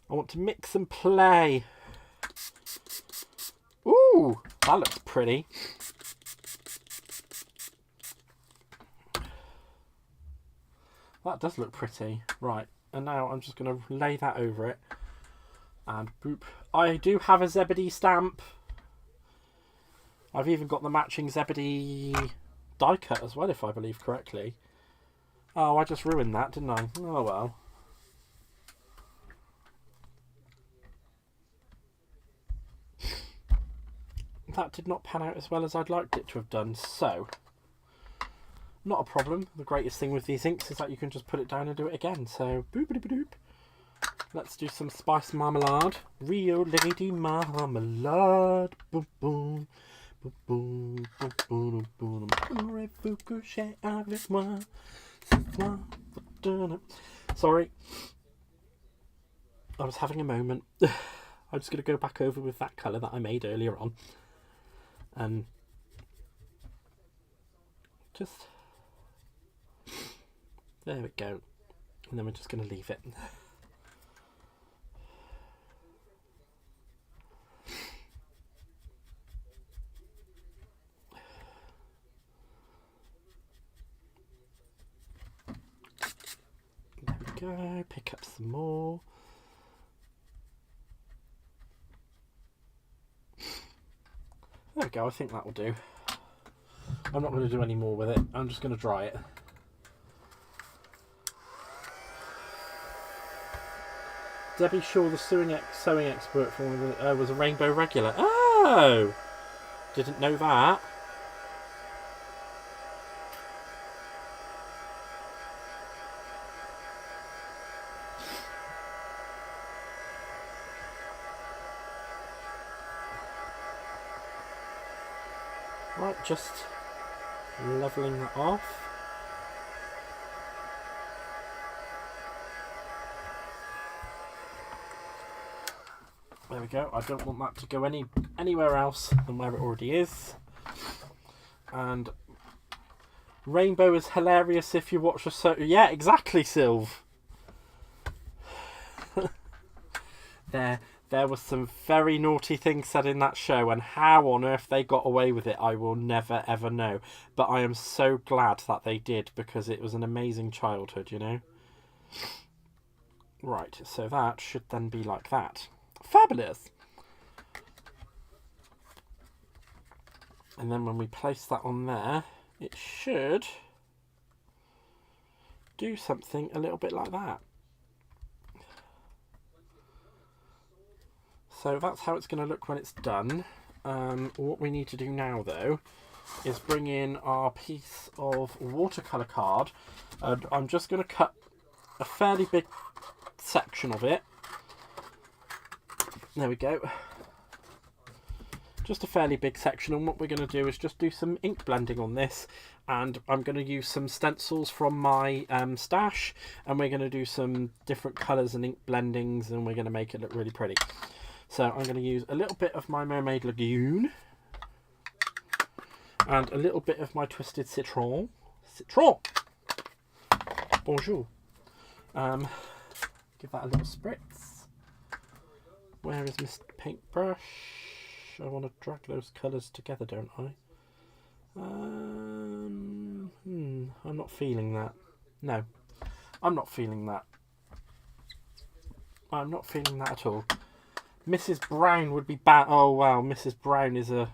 I want to mix and play. Ooh, that looks pretty. That does look pretty. Right, and now I'm just going to lay that over it. And boop. I do have a Zebedee stamp. I've even got the matching Zebedee die cut as well, if I believe correctly. Oh, I just ruined that, didn't I? Oh well. That did not pan out as well as I'd liked it to have done, so not a problem. The greatest thing with these inks is that you can just put it down and do it again. So boop-a-doop-a-doop. Let's do some spice marmalade. Rio Lady Marmalade. Boom boom. Boom boom boom boom boom. Sorry. I was having a moment. I'm just going to go back over with that colour that I made earlier on. And just... there we go. And then we're just going to leave it. There we go. Pick up some more. There we go, I think that will do. I'm not going to do any more with it. I'm just going to dry it. Debbie Shaw, the sewing expert, was a rainbow regular. Oh! Didn't know that. Right, just levelling that off. There we go. I don't want that to go anywhere else than where it already is. And rainbow is hilarious if you watch a yeah, exactly, Sylv. There was some very naughty things said in that show, and how on earth they got away with it, I will never ever know. But I am so glad that they did, because it was an amazing childhood, you know. Right, so that should then be like that. Fabulous! And then when we place that on there, it should do something a little bit like that. So that's how it's going to look when it's done. What we need to do now, though, is bring in our piece of watercolour card. And I'm just going to cut a fairly big section of it. There we go. just a fairly big section, and what we're going to do is just do some ink blending on this, and I'm going to use some stencils from my stash, and we're going to do some different colours and ink blendings, and we're going to make it look really pretty. So I'm going to use a little bit of my Mermaid Lagoon and a little bit of my Twisted Citron. Bonjour. Give that a little spritz. Where is Mr. Paintbrush? I want to drag those colours together, don't I? I'm not feeling that. No, I'm not feeling that. I'm not feeling that at all. Mrs. Brown would be bad. Oh wow, Mrs. Brown is a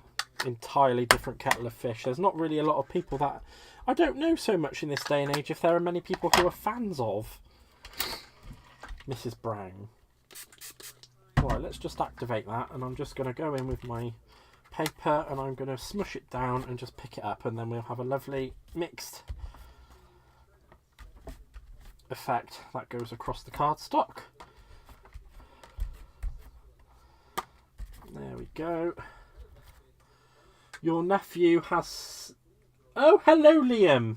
entirely different kettle of fish. There's not really a lot of people that I don't know so much in this day and age if there are many people who are fans of Mrs. Brown. Right, let's just activate that, and I'm just going to go in with my paper and I'm going to smush it down and just pick it up, and then we'll have a lovely mixed effect that goes across the cardstock. There we go. Your nephew has... Oh, hello, Liam.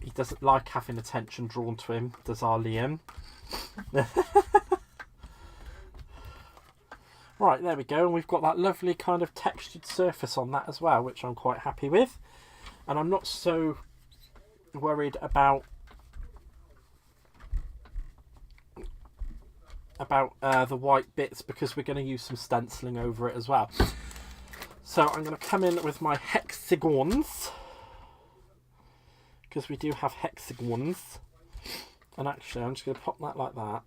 He doesn't like having attention drawn to him, does our Liam? Right, there we go, and we've got that lovely kind of textured surface on that as well, which I'm quite happy with. And I'm not so worried about the white bits, because we're going to use some stenciling over it as well. So I'm going to come in with my hexagons, because we do have hexagons. And actually I'm just going to pop that like that,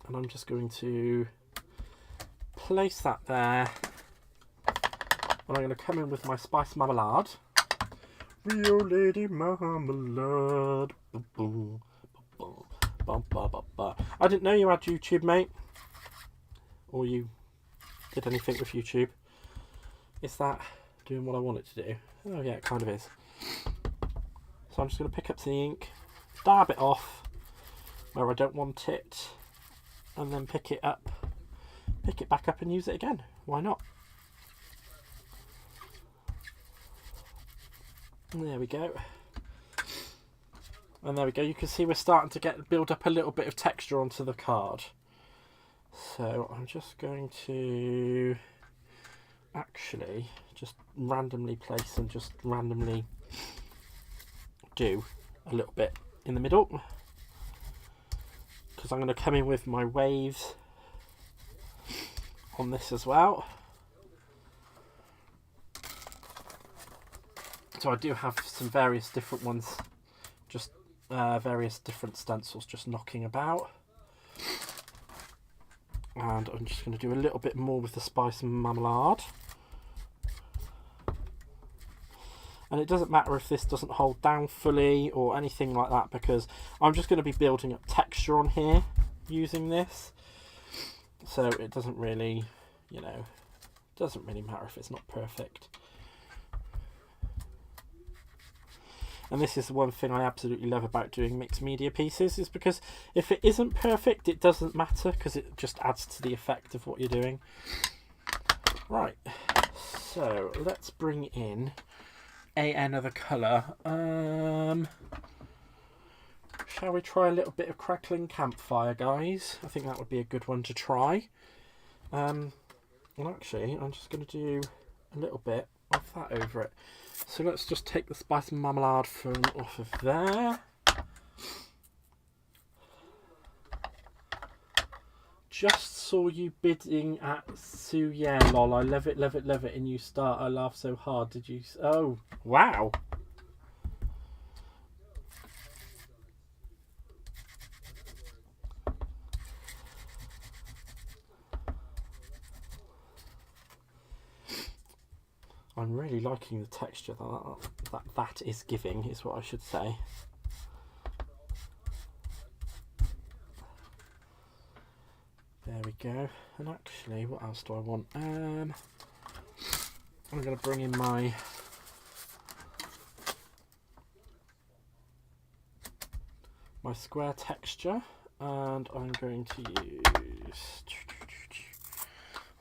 and I'm just going to place that there, and I'm going to come in with my spice marmalade. Rio Lady Marmalade. I didn't know you had YouTube, mate, or you did anything with YouTube. Is that doing what I want it to do? Oh yeah, it kind of is. So I'm just going to pick up the ink, dab it off where I don't want it, and then pick it back up and use it again. Why not? There we go. And there we go. You can see we're starting to build up a little bit of texture onto the card. So I'm just going to actually just randomly place and just randomly do a little bit in the middle, because I'm going to come in with my waves on this as well. So I do have some various different ones, just various different stencils just knocking about. And I'm just going to do a little bit more with the spice marmalade. And it doesn't matter if this doesn't hold down fully or anything like that, because I'm just going to be building up texture on here using this. So it doesn't really, doesn't really matter if it's not perfect. And this is the one thing I absolutely love about doing mixed media pieces, is because if it isn't perfect, it doesn't matter, because it just adds to the effect of what you're doing. Right, so let's bring in another colour. Shall we try a little bit of Crackling Campfire, guys? I think that would be a good one to try. Well, actually, I'm just going to do a little bit of that over it. So let's just take the spice marmalade from off of there. Just saw you bidding at Sue. Yeah, lol. I love it, love it, love it. And you start. I laugh so hard. Did you? Oh, wow. I'm really liking the texture that is giving, is what I should say. There we go. And actually, what else do I want? I'm going to bring in my square texture, and I'm going to use...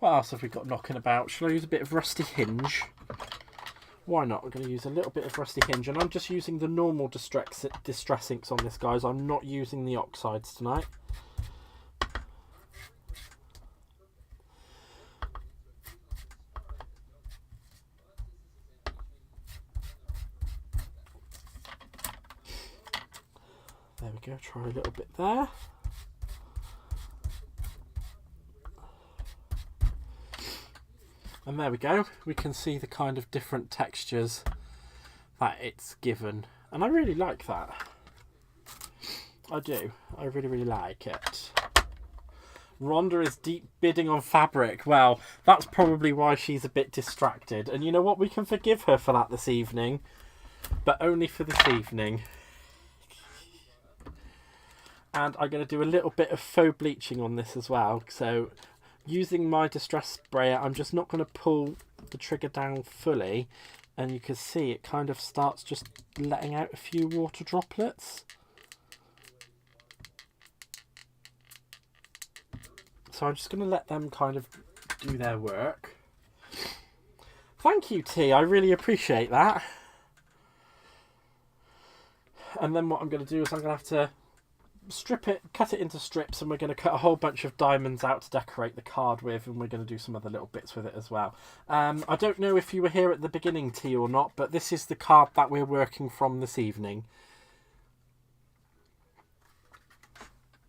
What else have we got knocking about? Shall I use a bit of rusty hinge? Why not? We're going to use a little bit of rusty hinge, and I'm just using the normal distress inks on this, guys. I'm not using the oxides tonight. There we go, try a little bit there. And there we go, we can see the kind of different textures that it's given. And I really like that. I do. I really, really like it. Rhonda is deep bidding on fabric. Well, that's probably why she's a bit distracted. And you know what? We can forgive her for that this evening. But only for this evening. And I'm going to do a little bit of faux bleaching on this as well. So using my distress sprayer, I'm just not going to pull the trigger down fully. And you can see it kind of starts just letting out a few water droplets. So I'm just going to let them kind of do their work. Thank you, T. I really appreciate that. And then what I'm going to do is I'm going to have to strip it, cut it into strips, and we're going to cut a whole bunch of diamonds out to decorate the card with, and we're going to do some other little bits with it as well. I don't know if you were here at the beginning, T, or not, but this is the card that we're working from this evening.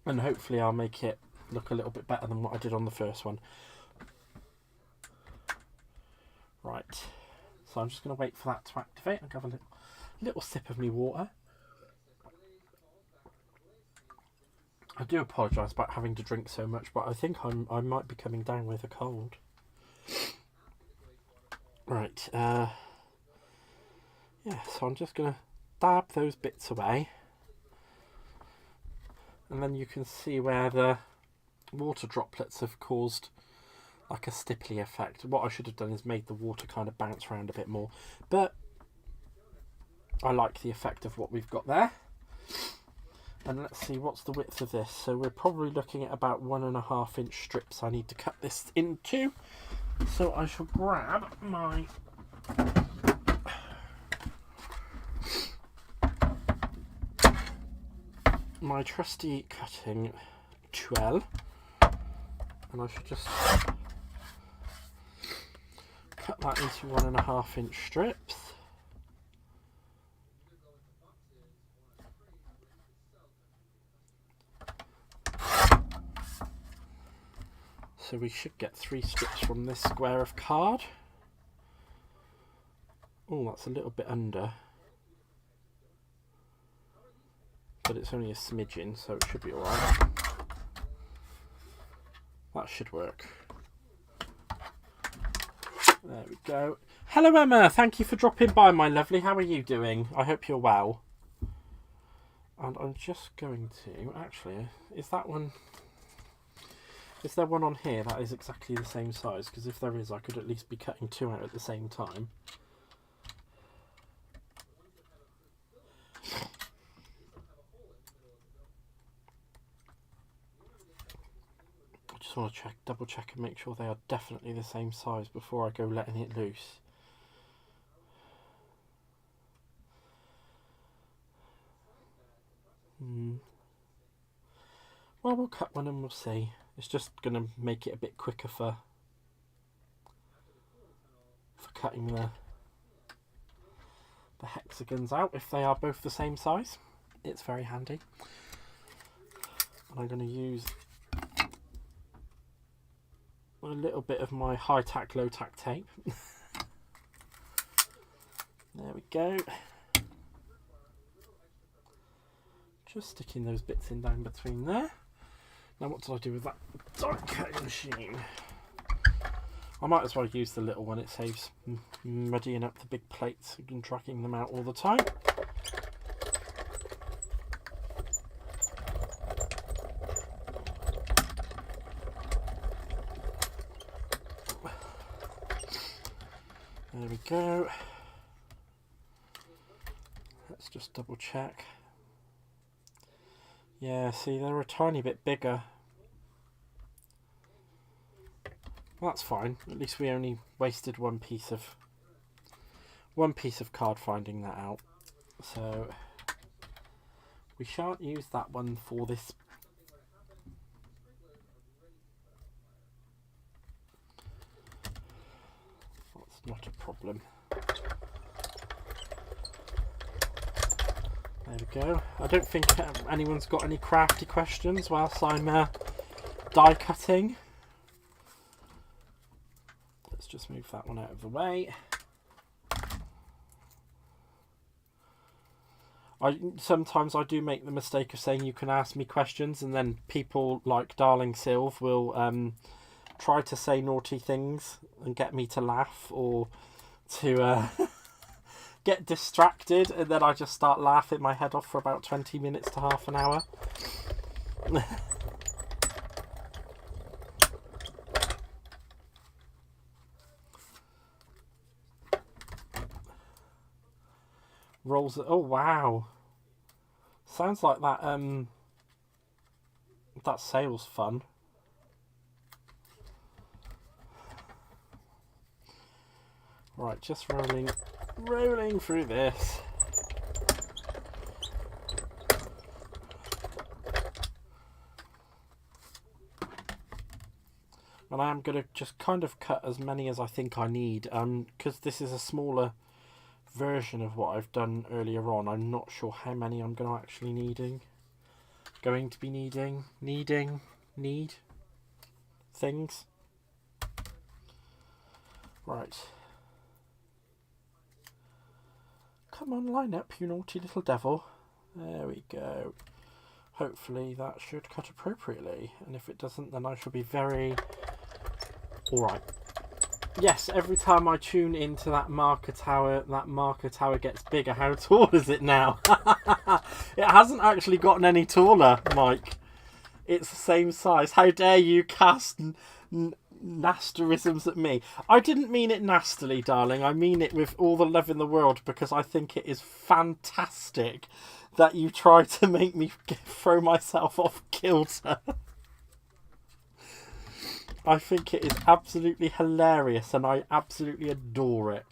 And hopefully I'll make it look a little bit better than what I did on the first one. Right, so I'm just going to wait for that to activate. I'll have a little sip of me water. I do apologise about having to drink so much, but I think I might be coming down with a cold. Right, yeah, so I'm just going to dab those bits away. And then you can see where the water droplets have caused like a stipply effect. What I should have done is made the water kind of bounce around a bit more. But I like the effect of what we've got there. And let's see, what's the width of this? So we're probably looking at about 1.5 inch strips I need to cut this into. So I shall grab my trusty cutting tool, and I should just cut that into 1.5 inch strips. So we should get 3 strips from this square of card. Oh, that's a little bit under. But it's only a smidgen, so it should be alright. That should work. There we go. Hello Emma, thank you for dropping by, my lovely. How are you doing? I hope you're well. And I'm just going to... Actually, is that one... Is there one on here that is exactly the same size? Because if there is, I could at least be cutting 2 out at the same time. I just want to double check and make sure they are definitely the same size before I go letting it loose. Well, we'll cut one and we'll see. It's just going to make it a bit quicker for cutting the hexagons out if they are both the same size. It's very handy. And I'm going to use a little bit of my high tack, low tack tape. There we go. Just sticking those bits in down between there. Now what did I do with that die cutting machine? I might as well use the little one, it saves muddying up the big plates and dragging them out all the time. There we go. Let's just double check. Yeah, see, they're a tiny bit bigger. Well, that's fine. At least we only wasted one piece of card finding that out. So we shan't use that one for this. That's not a problem. There we go. I don't think anyone's got any crafty questions whilst I'm die cutting. Let's just move that one out of the way. Sometimes I do make the mistake of saying you can ask me questions, and then people like Darling Sylv will try to say naughty things and get me to laugh or to get distracted, and then I just start laughing my head off for about 20 minutes to half an hour. Rolls. Oh wow! Sounds like that. That sail's fun. Right, just rolling through this. And I am going to just kind of cut as many as I think I need, because this is a smaller version of what I've done earlier on. I'm not sure how many I'm going to actually need things. Right. Come on, line up, you naughty little devil. There we go. Hopefully that should cut appropriately, and if it doesn't, then I shall be very... Alright. Yes, every time I tune into that marker tower gets bigger. How tall is it now? It hasn't actually gotten any taller, Mike. It's the same size. How dare you cast nasterisms at me? I didn't mean it nastily, darling. I mean it with all the love in the world, because I think it is fantastic that you try to make me throw myself off kilter. I think it is absolutely hilarious, and I absolutely adore it.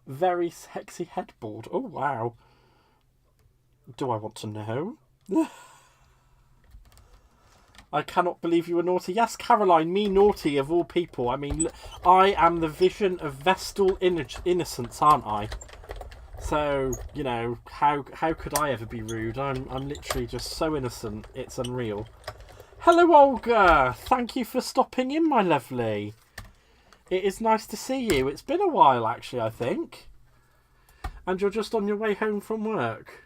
Very sexy headboard. Oh, wow. Do I want to know? I cannot believe you were naughty. Yes, Caroline, me naughty of all people. I mean, I am the vision of Vestal innocence, aren't I? So, you know, how could I ever be rude? I'm literally just so innocent. It's unreal. Hello, Olga. Thank you for stopping in, my lovely. It is nice to see you. It's been a while, actually, I think. And you're just on your way home from work.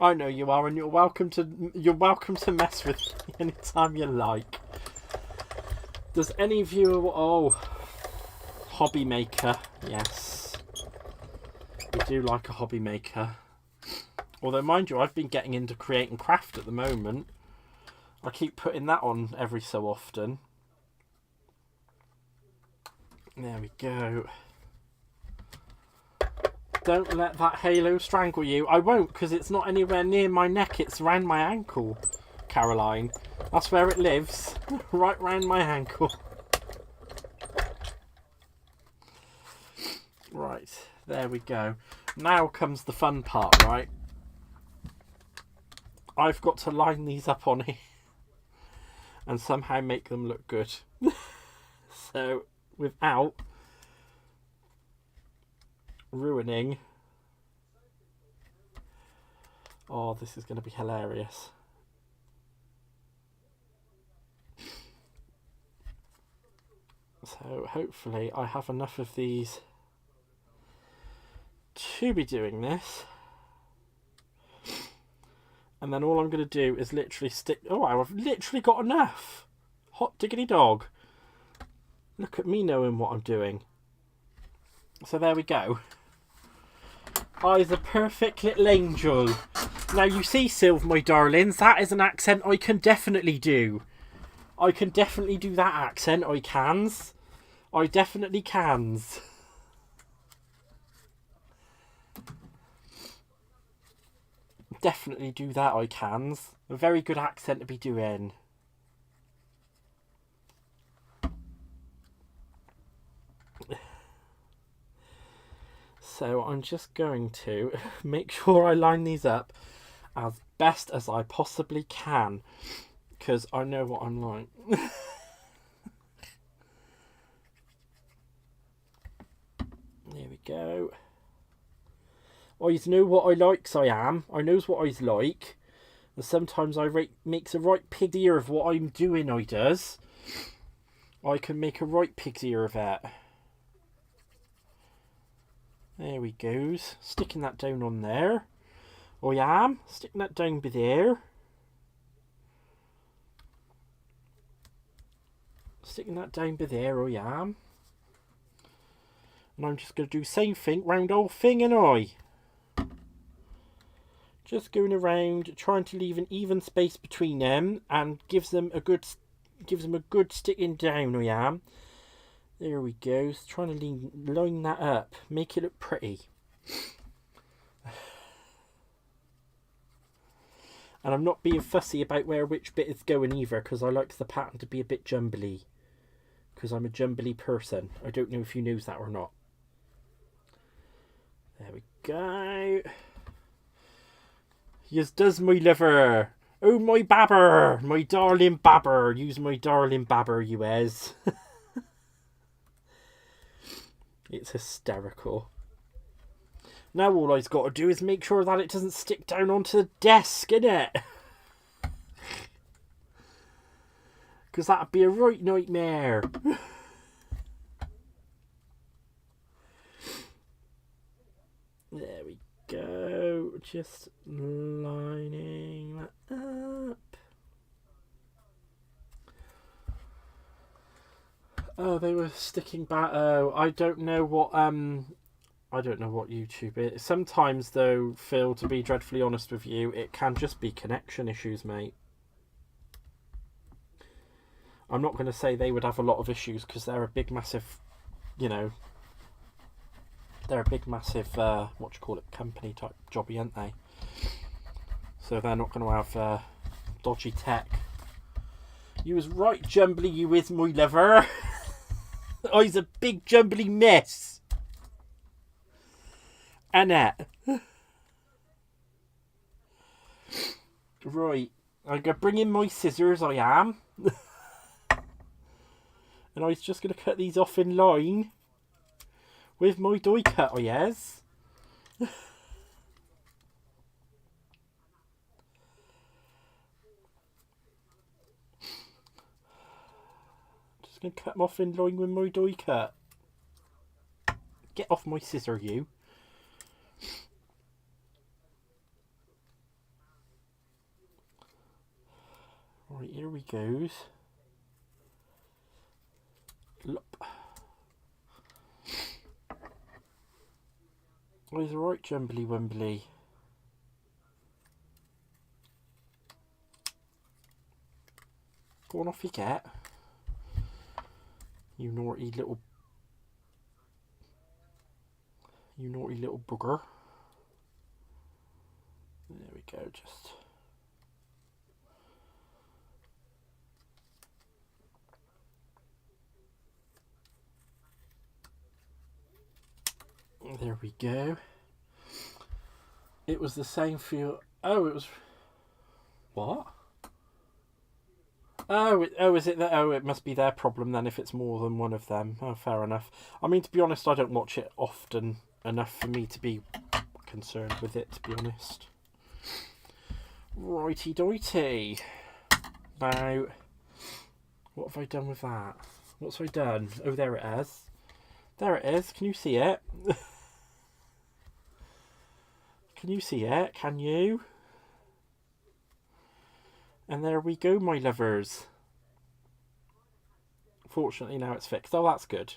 I know you are, and you're welcome to mess with me anytime you like. Does any of you... Oh, hobby maker. Yes. We do like a hobby maker. Although, mind you, I've been getting into create and craft at the moment. I keep putting that on every so often. There we go. Don't let that halo strangle you. I won't, because it's not anywhere near my neck. It's around my ankle, Caroline. That's where it lives. Right round my ankle. Right. There we go. Now comes the fun part, right? I've got to line these up on here and somehow make them look good. So, without ruining... Oh, this is going to be hilarious. So, hopefully I have enough of these to be doing this, and then all I'm going to do is literally stick... Oh, I've literally got enough. Hot diggity dog. Look at me knowing what I'm doing. So there we go. I's a perfect little angel. Now you see, Sylv, my darlings, that is an accent I can definitely do. I can definitely do that accent. I cans. I definitely cans. definitely do that, I cans. A very good accent to be doing. So I'm just going to make sure I line these up as best as I possibly can, because I know what I'm like. There we go. I know what I likes, I am. I knows what I's like. And sometimes I makes a right pig's ear of what I'm doing, I does. I can make a right pig's ear of it. There we goes. Sticking that down on there. I am. Sticking that down by there. Sticking that down by there, I am. And I'm just going to do the same thing round the whole thing, and I. Just going around, trying to leave an even space between them, and gives them a good sticking down, I am. There we go. Trying to line that up, make it look pretty. And I'm not being fussy about which bit is going either, because I like the pattern to be a bit jumbly. Because I'm a jumbly person. I don't know if you knows that or not. There we go. Yes, does my liver. Oh, my babber. My darling babber. Use my darling babber, you is. It's hysterical. Now all I've got to do is make sure that it doesn't stick down onto the desk, innit? Because that'd be a right nightmare. There we go. Just lining that up. Oh, they were sticking back. Oh, I don't know what YouTube is. Sometimes, though, Phil, to be dreadfully honest with you, it can just be connection issues, mate. I'm not going to say they would have a lot of issues, because they're a big, massive, they're a big, massive, company type jobby, aren't they? So they're not going to have dodgy tech. You was right, jumbly, you is, my liver. I's a big, jumbly mess. Annette. Right. I'm going to bring in my scissors, I am. And I was just going to cut these off in line with my die cut, I is. Just going to cut them off in line with my die cut. Get off my scissor, you. Right, here we goes. Lop. Oh, he's alright, jumbly wumbly. Go on, off you get. You naughty little booger. There we go, just. There we go. It was the same for you. Oh, it was. What? Oh, is it that? Oh, it must be their problem then if it's more than one of them. Oh, fair enough. I mean, to be honest, I don't watch it often enough for me to be concerned with it, to be honest. Righty doity. Now, what have I done with that? What's I done? Oh, there it is. There it is. Can you see it? Can you see it? Can you? And there we go, my lovers. Fortunately, now it's fixed. Oh, that's good.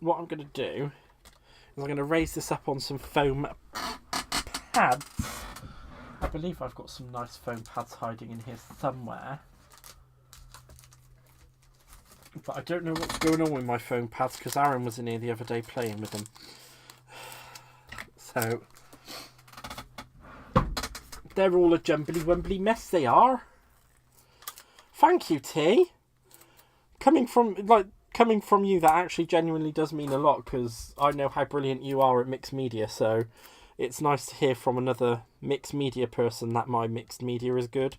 What I'm going to do is I'm going to raise this up on some foam pads. I believe I've got some nice foam pads hiding in here somewhere. But I don't know what's going on with my foam pads because Aaron was in here the other day playing with them. So They're all a jumbly-wumbly mess, they are. Thank you, T. Coming from you, that actually genuinely does mean a lot, because I know how brilliant you are at mixed media, so it's nice to hear from another mixed media person that my mixed media is good.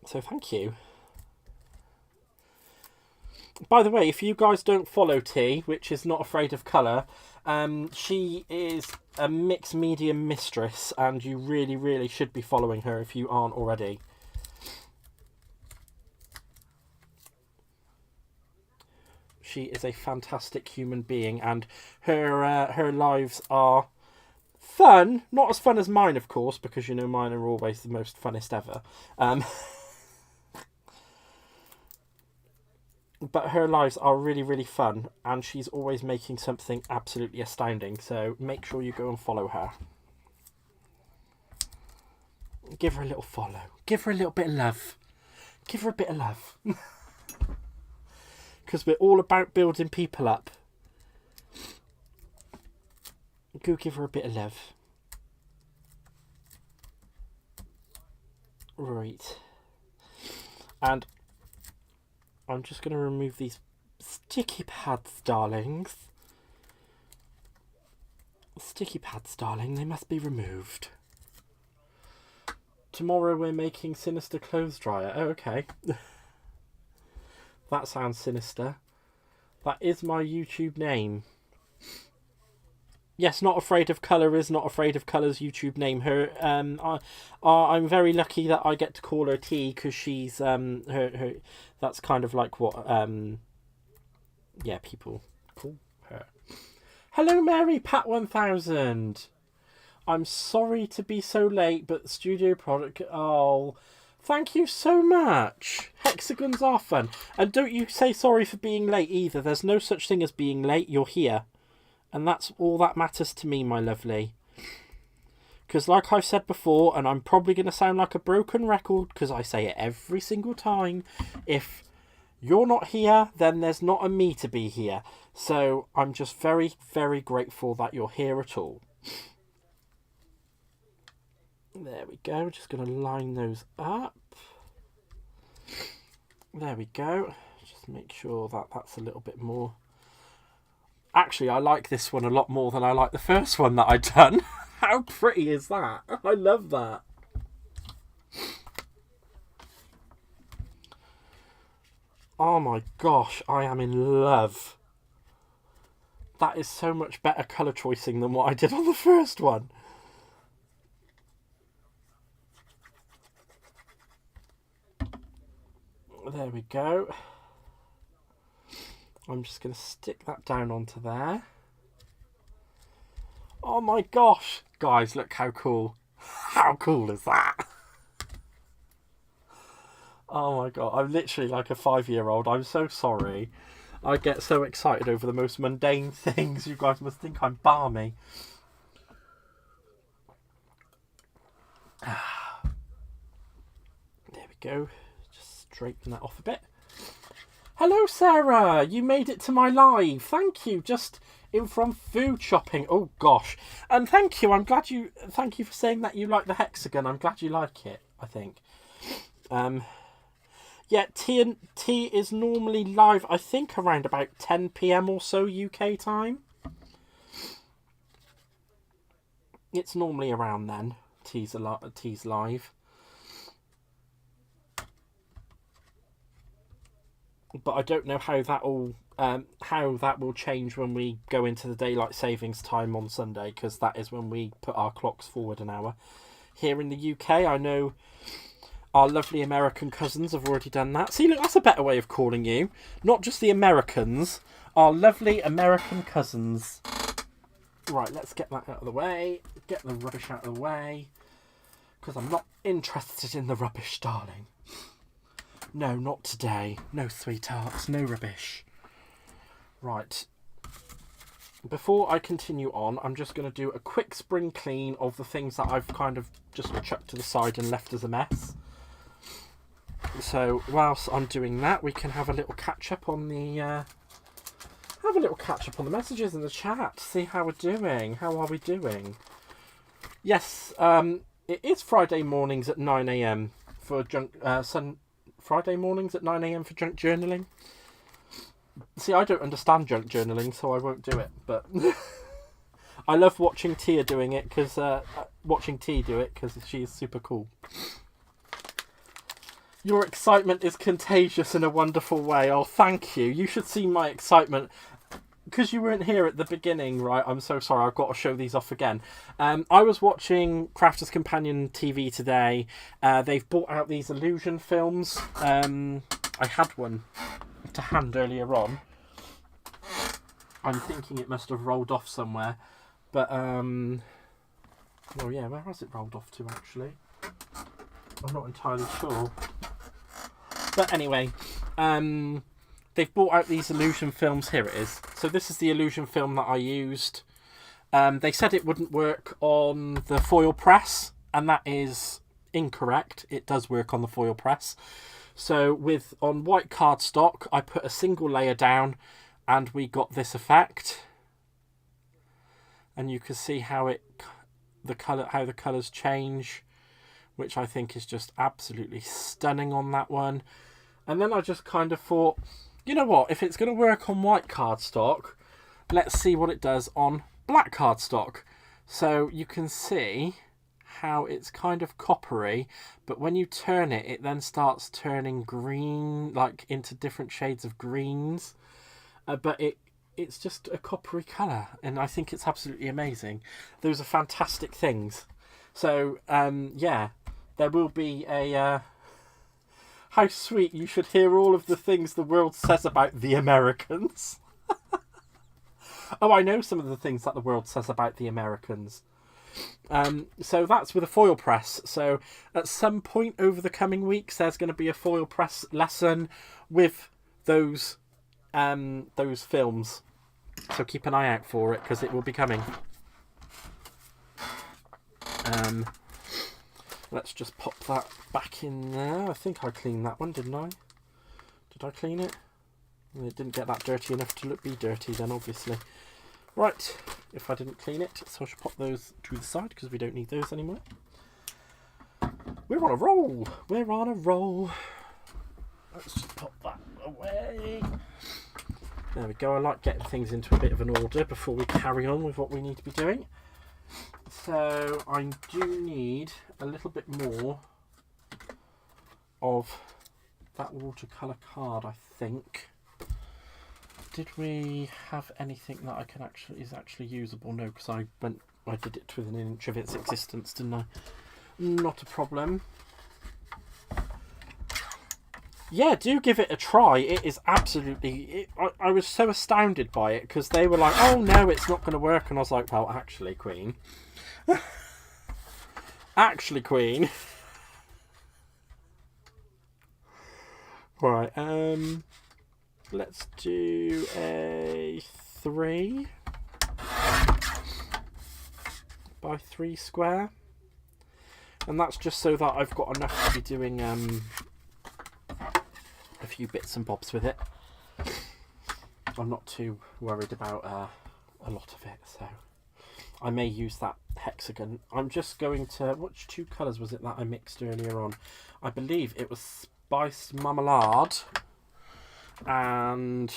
So thank you. By the way, if you guys don't follow T, which is Not Afraid of Colour, she is a mixed media mistress, and you really, really should be following her if you aren't already. She is a fantastic human being, and her lives are fun. Not as fun as mine, of course, because you know mine are always the most funnest ever. But her lives are really, really fun, and she's always making something absolutely astounding, so make sure you go and follow her. Give her a little follow. Give her a little bit of love. Give her a bit of love. Because we're all about building people up. Go give her a bit of love. Right. And I'm just going to remove these sticky pads, darlings. Sticky pads, darling, they must be removed. Tomorrow we're making Sinister Clothes Dryer. Oh, okay. That sounds sinister. That is my YouTube name. Yes, Not Afraid of Colour is Not Afraid of Colour's YouTube name. Her, I'm very lucky that I get to call her T, because she's her. That's kind of like what yeah, people call her. Hello, Mary Pat 1000. I'm sorry to be so late, but studio product. Oh, thank you so much. Hexagons are fun, and don't you say sorry for being late either. There's no such thing as being late. You're here. And that's all that matters to me, my lovely. Because like I've said before, and I'm probably going to sound like a broken record, because I say it every single time, if you're not here, then there's not a me to be here. So I'm just very, very grateful that you're here at all. There we go. Just going to line those up. There we go. Just make sure that that's a little bit more. Actually, I like this one a lot more than I like the first one that I'd done. How pretty is that? I love that. Oh my gosh, I am in love. That is so much better colour choicing than what I did on the first one. There we go. I'm just going to stick that down onto there. Oh my gosh. Guys, look how cool. How cool is that? Oh my god. I'm literally like a 5-year-old. I'm so sorry. I get so excited over the most mundane things. You guys must think I'm balmy. There we go. Just straighten that off a bit. Hello, Sarah. You made it to my live. Thank you. Just in from food shopping. Oh gosh. And thank you. I'm glad you. Thank you for saying that you like the Hexagon. I'm glad you like it. I think. Yeah, T is normally live. I think around about 10 PM or so UK time. It's normally around then. T's live. But I don't know how that will change when we go into the daylight savings time on Sunday, because that is when we put our clocks forward an hour. Here in the UK, I know our lovely American cousins have already done that. See, look, that's a better way of calling you. Not just the Americans, our lovely American cousins. Right, let's get that out of the way. Get the rubbish out of the way, because I'm not interested in the rubbish, darling. No, not today. No, sweethearts. No rubbish. Right. Before I continue on, I'm just going to do a quick spring clean of the things that I've kind of just chucked to the side and left as a mess. So, whilst I'm doing that, we can have a little catch up on the have a little catch up on the messages in the chat. See how we're doing. How are we doing? Yes, it is Friday mornings at 9 a.m. for Friday mornings at 9 a.m. for junk journaling. See, I don't understand junk journaling, so I won't do it. But I love watching Tia doing it because watching T do it because she's super cool. Your excitement is contagious in a wonderful way. Oh, thank you. You should see my excitement. Because you weren't here at the beginning, right? I'm so sorry. I've got to show these off again. I was watching Crafter's Companion TV today. They've brought out these illusion films. I had one to hand earlier on. I'm thinking it must have rolled off somewhere. But, oh yeah, where has it rolled off to, actually? I'm not entirely sure. But anyway, they've brought out these illusion films. Here it is. So this is the illusion film that I used. They said it wouldn't work on the foil press, and that is incorrect. It does work on the foil press. So on white cardstock, I put a single layer down, and we got this effect. And you can see how the colours change, which I think is just absolutely stunning on that one. And then I just kind of thought, you know what, if it's going to work on white cardstock, let's see what it does on black cardstock. So you can see how it's kind of coppery, but when you turn it, it then starts turning green, like into different shades of greens. But it's just a coppery colour, and I think it's absolutely amazing. Those are fantastic things. So, yeah, there will be a... how sweet, you should hear all of the things the world says about the Americans. Oh, I know some of the things that the world says about the Americans. So that's with a foil press. So at some point over the coming weeks, there's going to be a foil press lesson with those films. So keep an eye out for it, because it will be coming. Let's just pop that back in there. I think I cleaned that one, didn't I? Did I clean it? It didn't get that dirty enough to be dirty then, obviously. Right, if I didn't clean it, so I should pop those to the side because we don't need those anymore. We're on a roll. We're on a roll. Let's just pop that away. There we go. I like getting things into a bit of an order before we carry on with what we need to be doing. So I do need a little bit more of that watercolour card, I think. Did we have anything that is actually usable? No, because I did it within an inch of its existence, didn't I? Not a problem. Yeah, do give it a try. It is absolutely... I was so astounded by it, because they were like, oh no, it's not going to work. And I was like, well, actually, Queen. Actually, Queen. Right, let's do a 3 by 3 square. And that's just so that I've got enough to be doing a few bits and bobs with it. I'm not too worried about a lot of it, so I may use that hexagon. I'm just going to... Which 2 colours was it that I mixed earlier on? I believe it was Spiced Marmalade and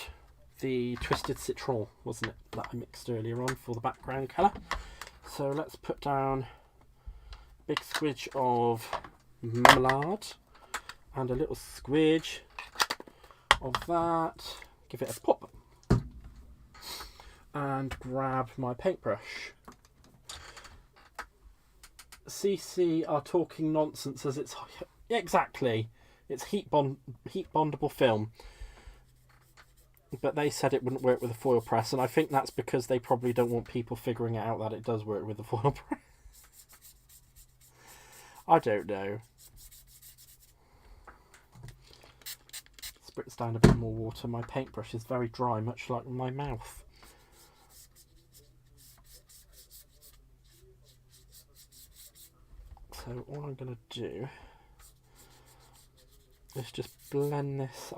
the Twisted Citron, wasn't it, that I mixed earlier on for the background colour. So let's put down a big squidge of marmalade and a little squidge of that. Give it a pop and grab my paintbrush. CC are talking nonsense as it's... Exactly. It's heat bondable film. But they said it wouldn't work with a foil press, and I think that's because they probably don't want people figuring out that it does work with a foil press. I don't know. Spritz down a bit more water. My paintbrush is very dry, much like my mouth. So all I'm going to do is just blend this.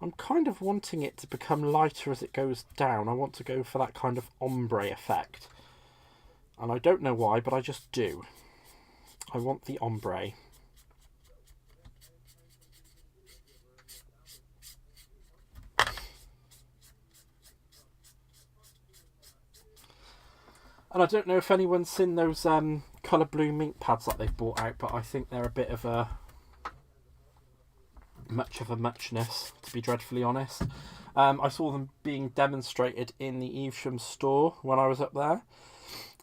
I'm kind of wanting it to become lighter as it goes down. I want to go for that kind of ombre effect. And I don't know why, but I just do. I want the ombre. And I don't know if anyone's seen those colour blue ink pads that they've brought out, but I think they're a bit of a muchness, to be dreadfully honest. I saw them being demonstrated in the Evesham store when I was up there.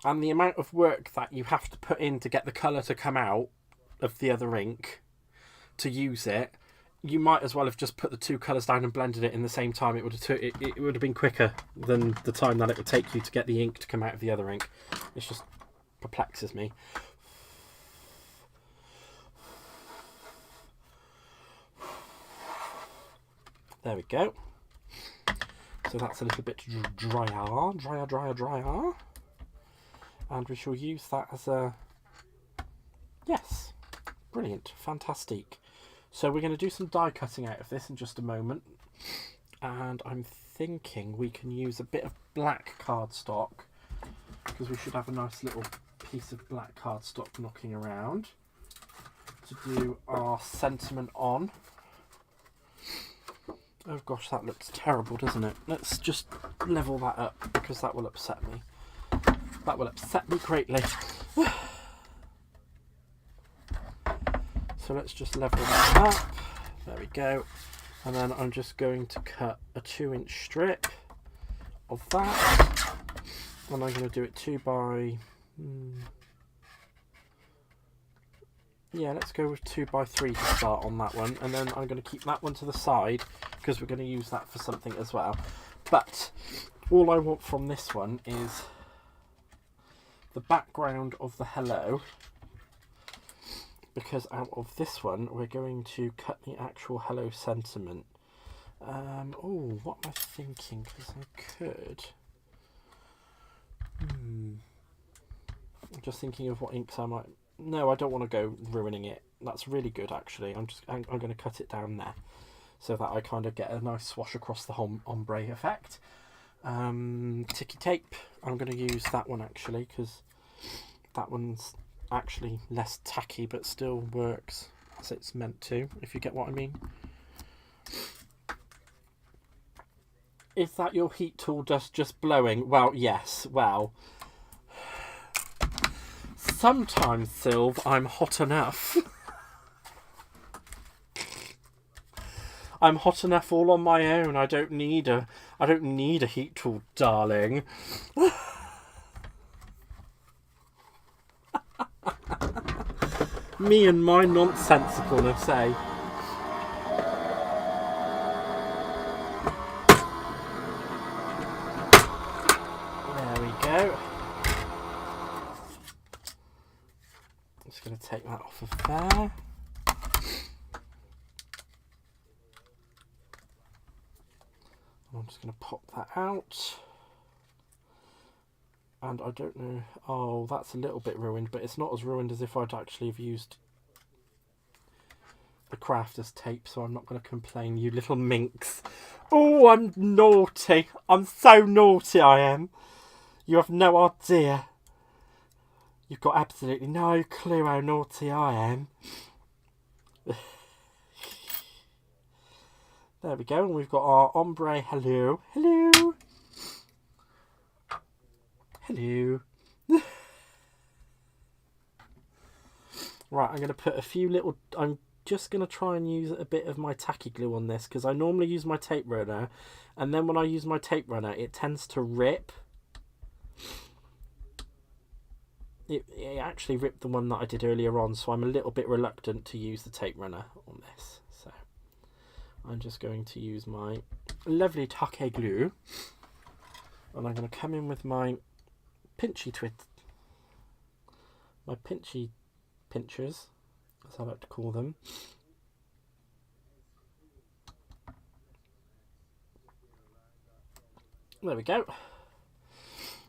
And the amount of work that you have to put in to get the colour to come out of the other ink to use it, you might as well have just put the two colours down and blended it in the same time. It would have been quicker than the time that it would take you to get the ink to come out of the other ink. It just perplexes me. There we go. So that's a little bit drier. And we shall use that as a... Yes. Brilliant. Fantastic. So we're going to do some die cutting out of this in just a moment. And I'm thinking we can use a bit of black cardstock, because we should have a nice little piece of black cardstock knocking around to do our sentiment on. Oh gosh, that looks terrible, doesn't it? Let's just level that up, because that will upset me. That will upset me greatly. So let's just level that up. There we go. And then I'm just going to cut a 2-inch strip of that. And I'm going to do it 2 by... Yeah, let's go with 2 by 3 to start on that one. And then I'm going to keep that one to the side, because we're going to use that for something as well. But all I want from this one is the background of the hello, because out of this one we're going to cut the actual hello sentiment. Oh, what am I thinking? Because I could... I'm just thinking of what inks I might... No, I don't want to go ruining it. That's really good, actually. I'm going to cut it down there, so that I kind of get a nice swash across the whole ombre effect. Ticky tape. I'm going to use that one, actually, because that one's actually less tacky, but still works as it's meant to, if you get what I mean. Is that your heat tool just blowing? Well, yes. Well, sometimes, Sylv, I'm hot enough. I'm hot enough all on my own. I don't need a heat tool, darling. Me and my nonsensicalness, eh? There we go. I'm just going to take that off of there. I'm just going to pop that out. And I don't know... Oh, that's a little bit ruined, but it's not as ruined as if I'd actually have used the crafter's tape, so I'm not going to complain, you little minx. Oh, I'm naughty. I'm so naughty, I am. You have no idea. You've got absolutely no clue how naughty I am. There we go, and we've got our ombre hello. Hello. Hello. Right, I'm going to put a few little... I'm just going to try and use a bit of my tacky glue on this, because I normally use my tape runner, and then when I use my tape runner, it tends to rip. It actually ripped the one that I did earlier on, so I'm a little bit reluctant to use the tape runner on this. So I'm just going to use my lovely tacky glue, and I'm going to come in with my pinchy pinchers, as I like to call them. There we go.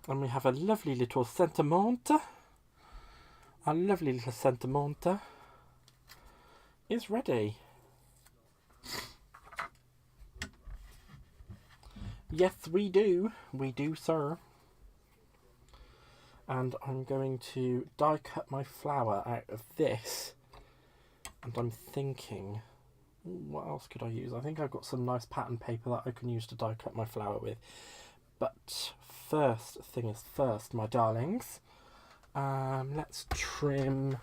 And we have a lovely little sentiment. Our lovely little sentiment is ready. Yes, we do. We do, sir. And I'm going to die cut my flower out of this. And I'm thinking, what else could I use? I think I've got some nice pattern paper that I can use to die cut my flower with. But first thing is first, my darlings. Let's trim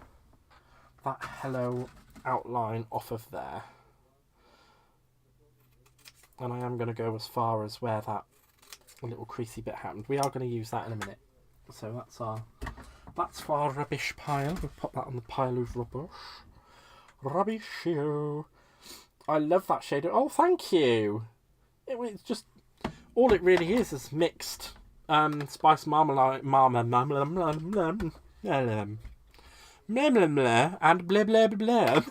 that hello outline off of there. And I am going to go as far as where that little creasy bit happened. We are going to use that in a minute. So that's our rubbish pile. We'll put that on the pile of rubbish. Rubbish. I love that shade. Oh, thank you. It's just, all it really is mixed spice marmalade, and blah blah blah.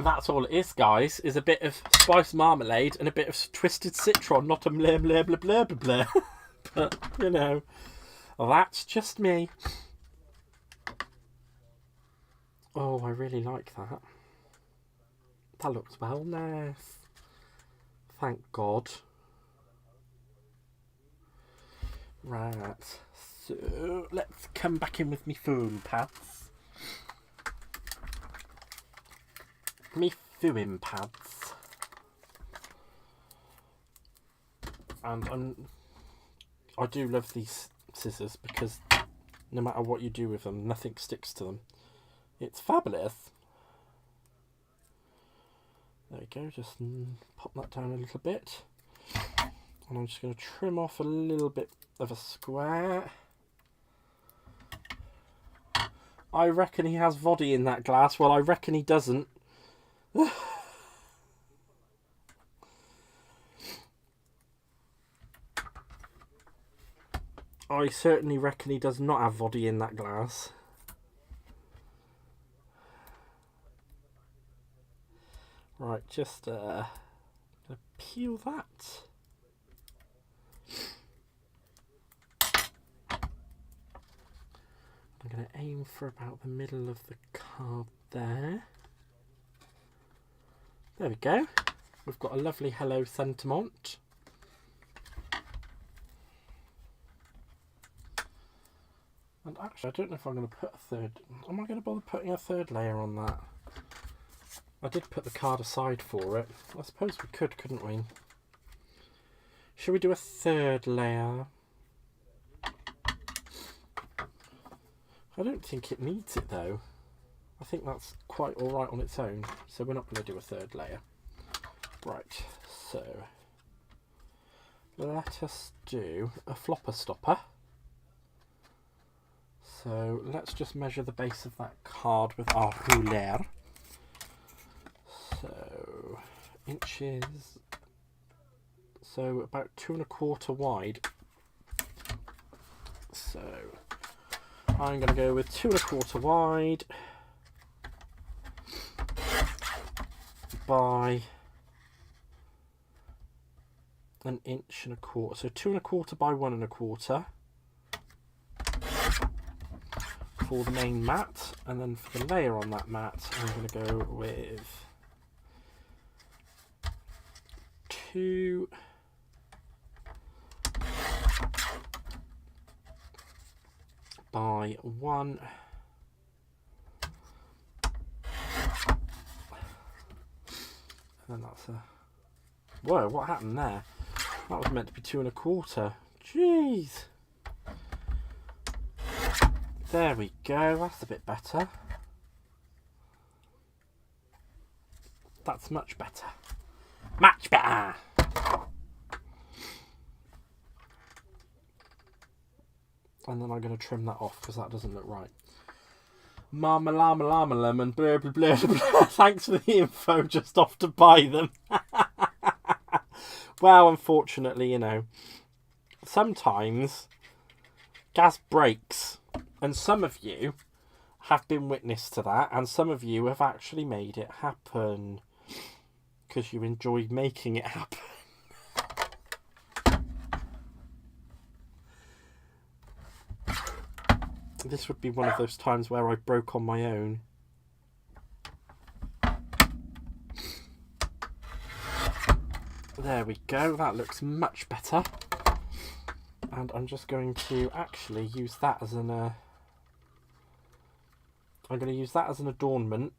That's all it is, guys, is a bit of spice marmalade and a bit of twisted citron, not a blah blah blah blah blah blah. But, you know, that's just me. Oh, I really like that. That looks well nice. Thank God. Right, so let's come back in with me foam pads. Me foam pads. And I do love these scissors because no matter what you do with them, nothing sticks to them. It's fabulous. There we go, just pop that down a little bit. And I'm just going to trim off a little bit of a square. I reckon he has body in that glass. Well, I reckon he doesn't. I certainly reckon he does not have body in that glass. Right, just gonna peel that. I'm going to aim for about the middle of the card there. There we go. We've got a lovely hello sentiment. And actually, I don't know if I'm going to put a third... Am I going to bother putting a third layer on that? I did put the card aside for it. I suppose we could, couldn't we? Should we do a third layer? I don't think it needs it though. I think that's quite alright on its own. So we're not going to do a third layer. Right, so let us do a flopper stopper. So let's just measure the base of that card with our ruler. So inches, so about 2 1/4 wide. So I'm going to go with 2 1/4 wide by 1 1/4 inch. So 2 1/4 by 1 1/4 for the main mat, and then for the layer on that mat, I'm going to go with 2 by 1 . And then that's a... Whoa, what happened there? That was meant to be 2 1/4. Jeez. There we go, that's a bit better. That's much better. Much better! And then I'm going to trim that off because that doesn't look right. Mama llama llama lemon, blah blah blah blah. Thanks for the info, just off to buy them. Well, unfortunately, you know, sometimes gas breaks. And some of you have been witness to that, and some of you have actually made it happen because you enjoy making it happen. This would be one of those times where I broke on my own. There we go, that looks much better. And I'm just going to actually use that as an I'm going to use that as an adornment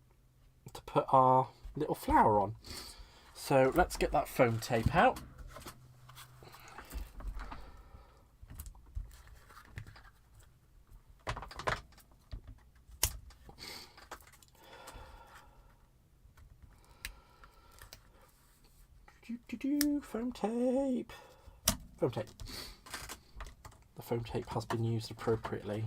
to put our little flower on. So let's get that foam tape out. Foam tape. Foam tape. The foam tape has been used appropriately.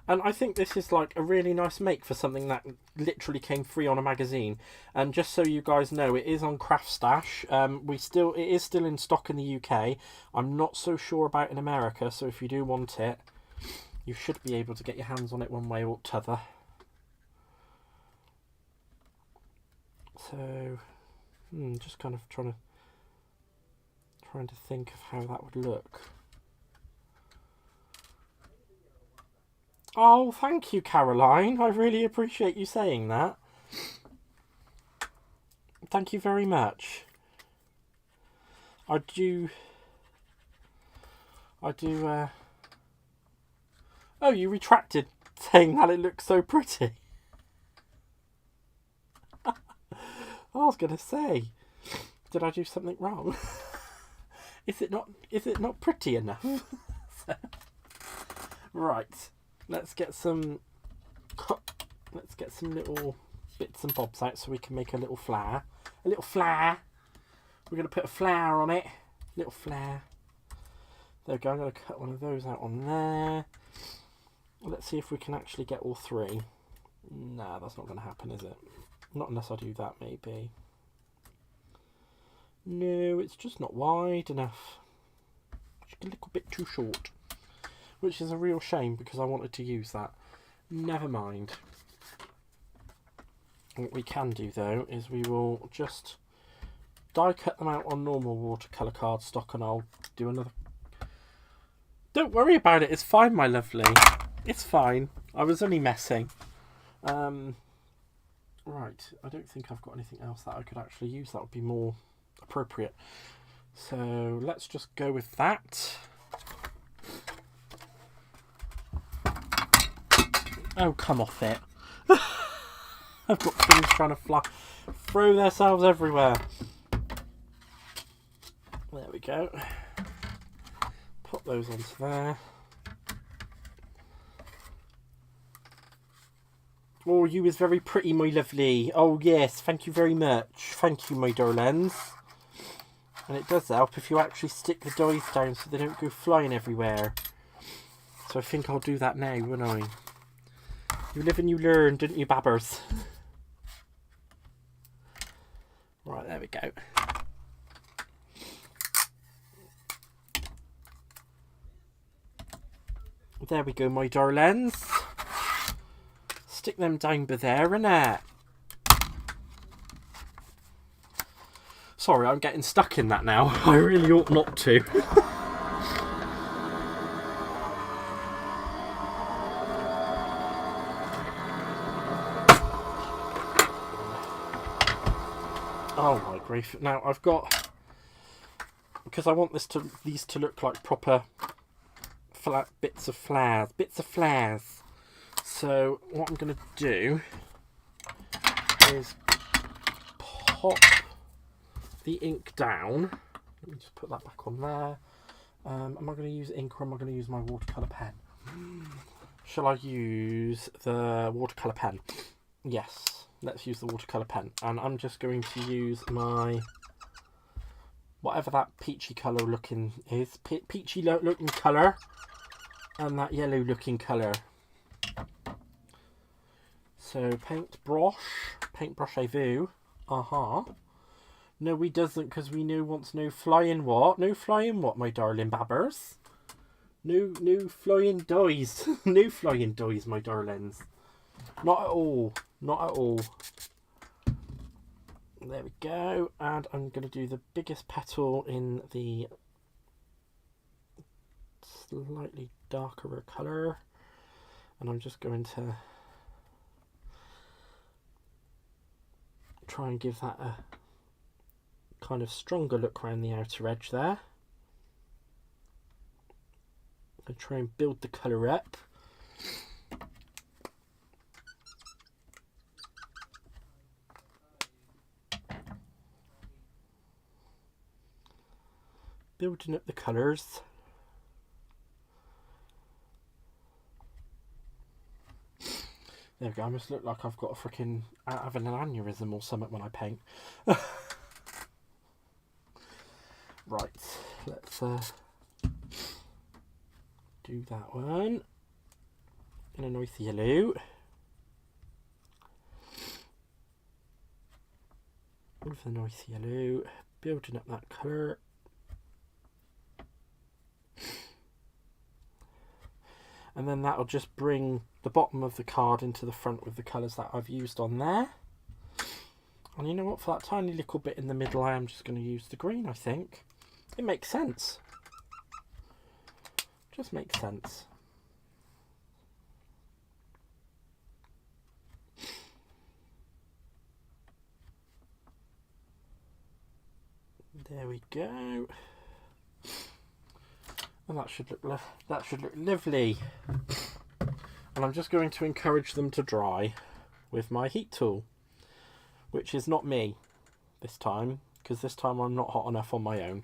And I think this is like a really nice make for something that literally came free on a magazine. And just so you guys know, it is on Craft Stash. It is still in stock in the UK. I'm not so sure about in America, so if you do want it, you should be able to get your hands on it one way or t'other. So, just kind of trying to think of how that would look. Oh, thank you, Caroline. I really appreciate you saying that. Thank you very much. I do. Oh, you retracted saying that it looks so pretty. I was going to say, did I do something wrong? Is it not pretty enough? Right. Let's get some little bits and bobs out so we can make a little flower. A little flower. We're going to put a flower on it. Little flower. There we go. I'm going to cut one of those out on there. Let's see if we can actually get all three. Nah, that's not going to happen, is it? Not unless I do that, maybe. No, it's just not wide enough. Just a little bit too short. Which is a real shame because I wanted to use that. Never mind. What we can do though is we will just die cut them out on normal watercolour cardstock and I'll do another. Don't worry about it, it's fine, my lovely. It's fine. I was only messing. Right, I don't think I've got anything else that I could actually use that would be more appropriate. So let's just go with that. Oh, come off it. I've got things trying to throw themselves everywhere. There we go. Put those onto there. Oh, you is very pretty, my lovely. Oh, yes, thank you very much. Thank you, my darlings. And it does help if you actually stick the dies down so they don't go flying everywhere. So I think I'll do that now, won't I? You live and you learn, didn't you, babbers? Right, there we go. There we go, my darlings. Stick them down by there, innit? Sorry, I'm getting stuck in that now. I really ought not to. Oh my grief. Now I've got, because I want these to look like proper flat bits of flowers. So what I'm going to do is pop the ink down. Let me just put that back on there. Am I going to use ink or am I going to use my watercolour pen? Shall I use the watercolour pen? Yes, let's use the watercolour pen. And I'm just going to use my, whatever that peachy colour looking is. Peachy looking colour. And that yellow looking colour. So paintbrush à vue. No, we doesn't, because we know wants no flying what? No flying what, my darling babbers? No flying dies. No flying dies, my darlings. Not at all. Not at all. There we go. And I'm going to do the biggest petal in the slightly darker colour. And I'm just going to try and give that a kind of stronger look around the outer edge there. I try and build the colour up. Building up the colours. There we go, I must look like I've got a freaking having an aneurysm or something when I paint. Right, let's do that one in a nice yellow. With a nice yellow, building up that colour. And then that'll just bring the bottom of the card into the front with the colours that I've used on there. And you know what, for that tiny little bit in the middle I am just going to use the green, I think. It makes sense. Just makes sense. There we go. And that should look lovely. And I'm just going to encourage them to dry with my heat tool, which is not me this time, because this time I'm not hot enough on my own.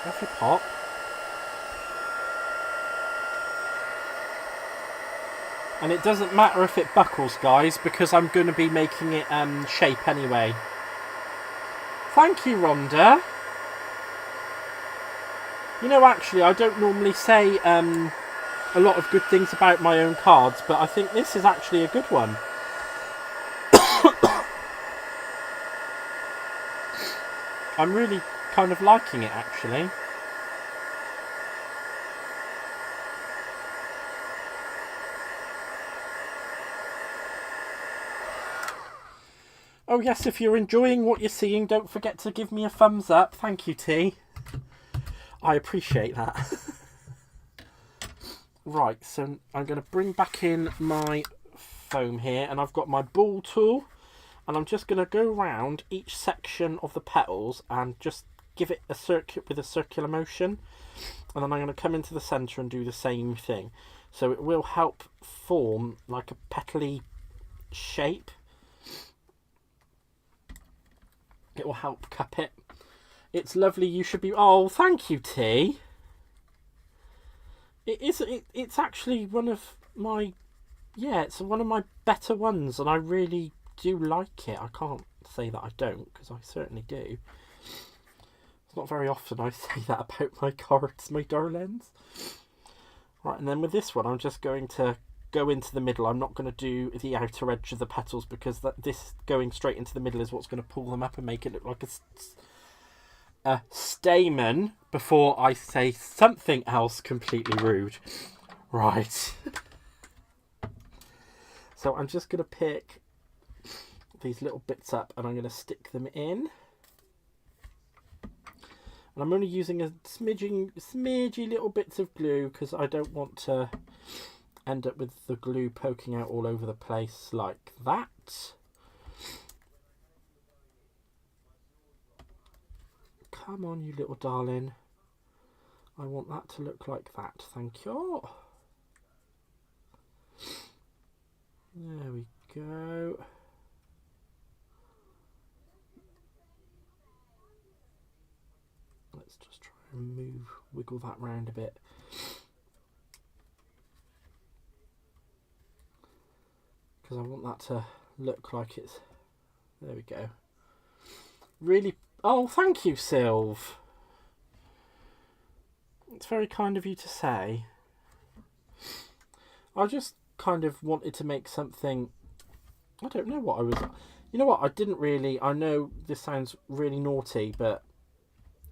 Have your pot. And it doesn't matter if it buckles, guys, because I'm going to be making it shape anyway. Thank you, Rhonda. You know, actually, I don't normally say a lot of good things about my own cards, but I think this is actually a good one. I'm really kind of liking it, actually. Oh yes, if you're enjoying what you're seeing, don't forget to give me a thumbs up. Thank you, T. I appreciate that. Right, so I'm going to bring back in my foam here, and I've got my ball tool, and I'm just going to go around each section of the petals and just give it a circuit with a circular motion, and then I'm going to come into the centre and do the same thing. So it will help form like a petally shape. It will help cup it. It's lovely. You should be... Oh, thank you, T. It's actually one of my... Yeah, it's one of my better ones, and I really do like it. I can't say that I don't, because I certainly do. It's not very often I say that about my cards, my darlings. Right, and then with this one, I'm just going to go into the middle. I'm not going to do the outer edge of the petals, because this going straight into the middle is what's going to pull them up and make it look like a stamen before I say something else completely rude. Right. So I'm just going to pick these little bits up and I'm going to stick them in. And I'm only using a smidgy little bits of glue, because I don't want to end up with the glue poking out all over the place like that. Come on, you little darling. I want that to look like that. Thank you. There we go. Let's just try and wiggle that round a bit. Because I want that to look like it's... There we go. Really... Oh, thank you, Sylv. It's very kind of you to say. I just kind of wanted to make something... I don't know what I was... You know what? I didn't really... I know this sounds really naughty, but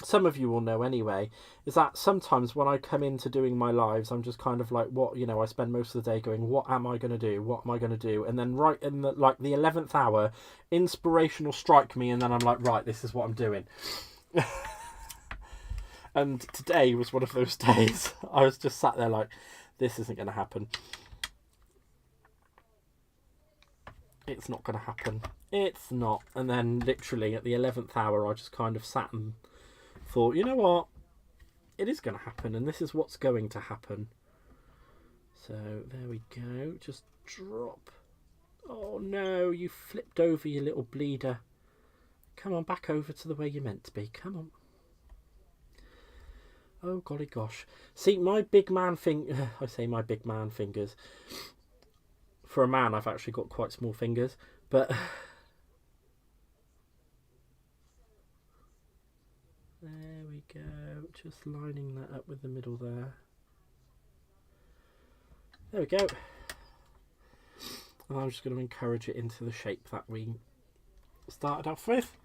some of you will know anyway, is that sometimes when I come into doing my lives, I'm just kind of like, what, you know, I spend most of the day going, what am I going to do? What am I going to do? And then right in the 11th hour, inspiration will strike me, and then I'm like, right, this is what I'm doing. And today was one of those days. I was just sat there like, this isn't going to happen. It's not going to happen. It's not. And then literally at the 11th hour, I just kind of sat and thought, you know what? It is going to happen, and this is what's going to happen. So there we go. Just drop. Oh no, you flipped over, you little bleeder. Come on, back over to the way you're meant to be. Come on. Oh golly gosh. See, my big man I say my big man fingers. For a man, I've actually got quite small fingers, but there we go. Just lining that up with the middle there. There we go. And I'm just going to encourage it into the shape that we started off with.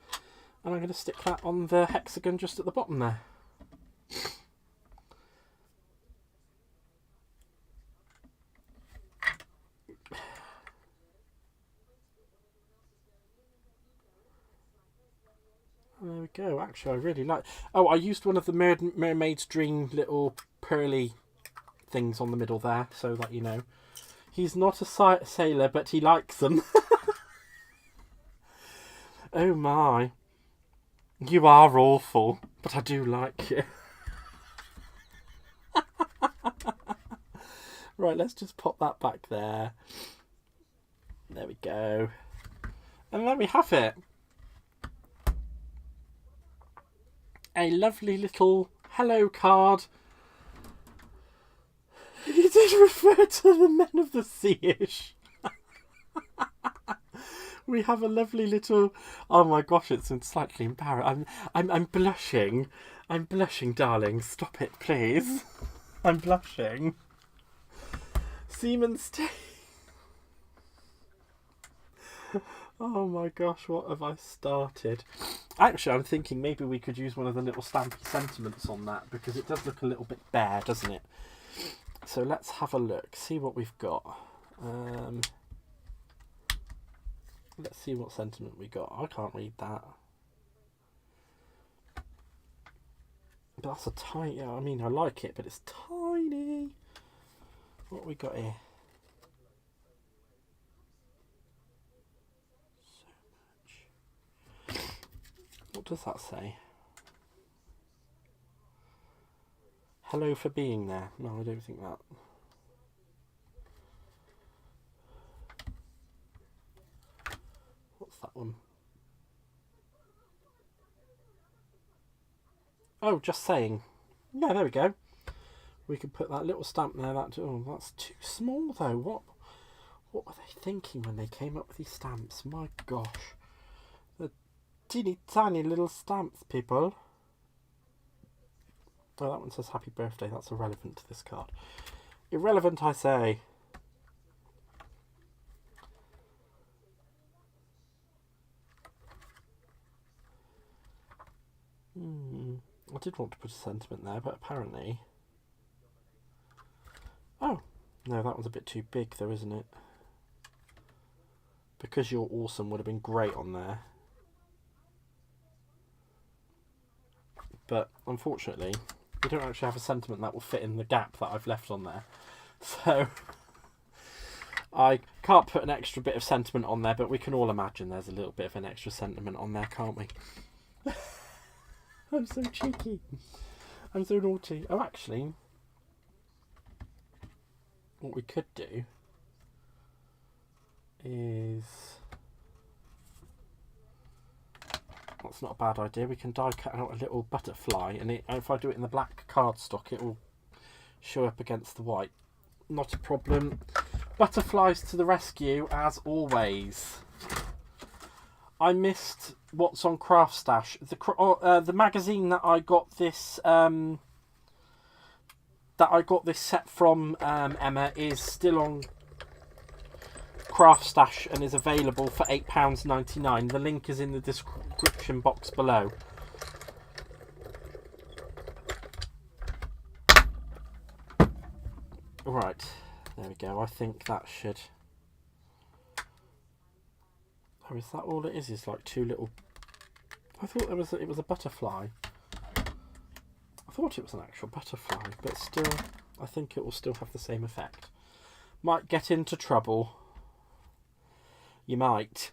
And I'm going to stick that on the hexagon just at the bottom there. There we go. Actually, I really like... Oh, I used one of the Mermaid's Dream little pearly things on the middle there, so that you know. He's not a sailor, but he likes them. Oh my. You are awful, but I do like you. Right, let's just pop that back there. There we go. And there we have it. A lovely little hello card. You did refer to the Men of the Sea-ish. We have a lovely little... Oh my gosh, it's slightly embarrassing. I'm blushing. I'm blushing, darling. Stop it, please. I'm blushing. Seaman Stay. Oh my gosh, what have I started? Actually, I'm thinking maybe we could use one of the little stampy sentiments on that, because it does look a little bit bare, doesn't it? So let's have a look, see what we've got. Let's see what sentiment we got. I can't read that. But that's a tiny... I mean, I like it, but it's tiny. What we got here? So much. What does that say? Hello for being there. No, I don't think that. What's that one? Oh, just saying. Yeah, there we go. We could put that little stamp there. Oh, that's too small though. What were they thinking when they came up with these stamps? My gosh. The teeny tiny little stamps, people. Oh, that one says happy birthday. That's irrelevant to this card. Irrelevant, I say. I did want to put a sentiment there, but apparently... Oh, no, that one's a bit too big though, isn't it? Because You're Awesome would have been great on there. But unfortunately, we don't actually have a sentiment that will fit in the gap that I've left on there. So I can't put an extra bit of sentiment on there, but we can all imagine there's a little bit of an extra sentiment on there, can't we? I'm so cheeky. I'm so naughty. Oh, actually, what we could do is... That's not a bad idea. We can die cut out a little butterfly, and if I do it in the black cardstock, it will show up against the white. Not a problem. Butterflies to the rescue, as always. I missed What's on Craft Stash. The magazine that I got this set from, Emma, is still on Craft Stash and is available for £8.99. The link is in the description box below. Right, there we go. I think that should... Oh, is that all it is? Is like two little... I thought it was a butterfly. I thought it was an actual butterfly, but still, I think it will still have the same effect. Might get into trouble. You might.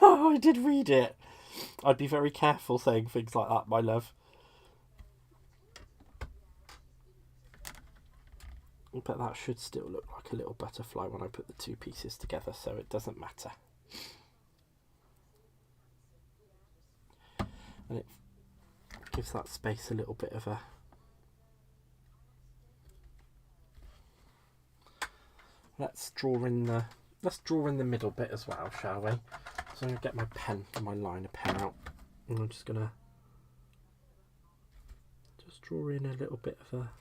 I did read it. I'd be very careful saying things like that, my love. But that should still look like a little butterfly when I put the two pieces together, so it doesn't matter. And it gives that space a little bit of a... Let's draw in the middle bit as well, shall we? So I'm going to get my pen and my liner pen out, and I'm just going to draw in a little bit of a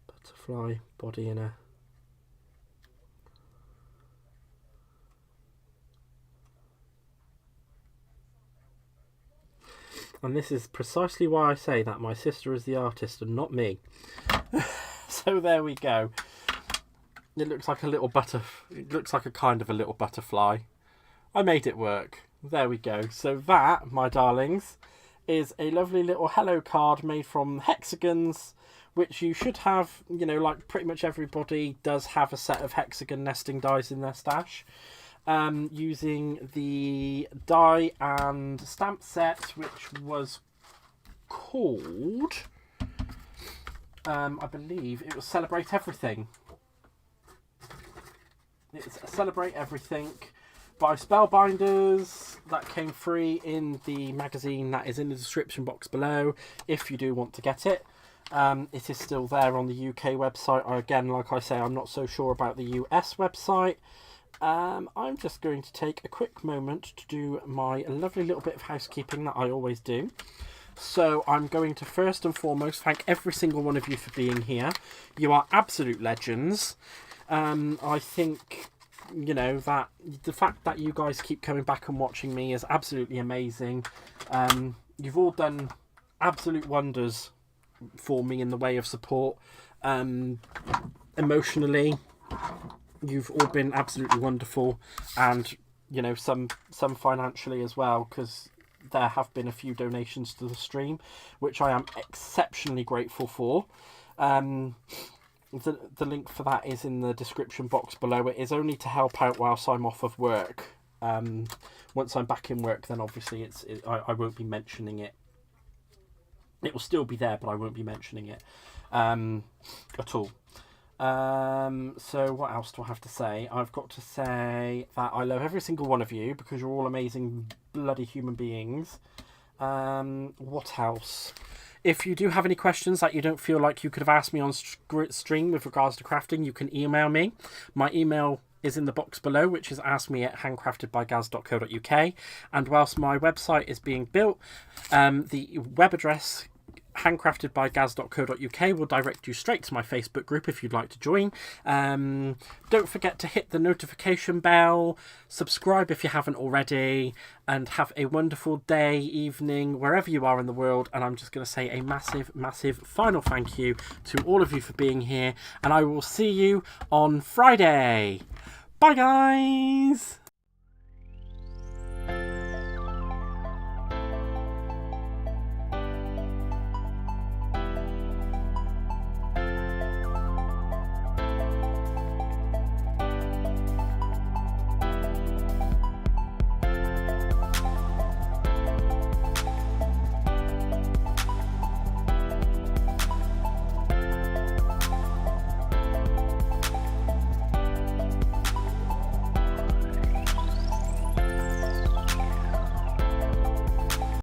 butterfly body in a... And this is precisely why I say that my sister is the artist and not me. So there we go. It looks like a little it looks like a kind of a little butterfly. I made it work. There we go. So that, my darlings, is a lovely little hello card made from hexagons, which you should have, you know, like pretty much everybody does have a set of hexagon nesting dies in their stash. Using the die and stamp set, which was called, I believe it was Celebrate Everything. It's Celebrate Everything by Spellbinders. That came free in the magazine that is in the description box below if you do want to get it. It is still there on the UK website. Again, like I say, I'm not so sure about the US website. I'm just going to take a quick moment to do my lovely little bit of housekeeping that I always do. So I'm going to first and foremost thank every single one of you for being here. You are absolute legends. I think, you know, that the fact that you guys keep coming back and watching me is absolutely amazing. You've all done absolute wonders for me in the way of support. Emotionally, you've all been absolutely wonderful, and you know, some financially as well, because there have been a few donations to the stream, which I am exceptionally grateful for. The link for that is in the description box below. It is only to help out whilst I'm off of work. Once I'm back in work, then obviously I won't be mentioning it. It will still be there, but I won't be mentioning it at all. So what else do I have to say? I've got to say that I love every single one of you because you're all amazing bloody human beings. What else? If you do have any questions that you don't feel like you could have asked me on stream with regards to crafting, you can email me. My email is in the box below, which is askme@handcraftedbygaz.co.uk. And whilst my website is being built, the web address handcraftedbygaz.co.uk will direct you straight to my Facebook group if you'd like to join. Don't forget to hit the notification bell, subscribe if you haven't already, and have a wonderful day, evening, wherever you are in the world. And I'm just going to say a massive final thank you to all of you for being here, and I will see you on Friday. Bye guys.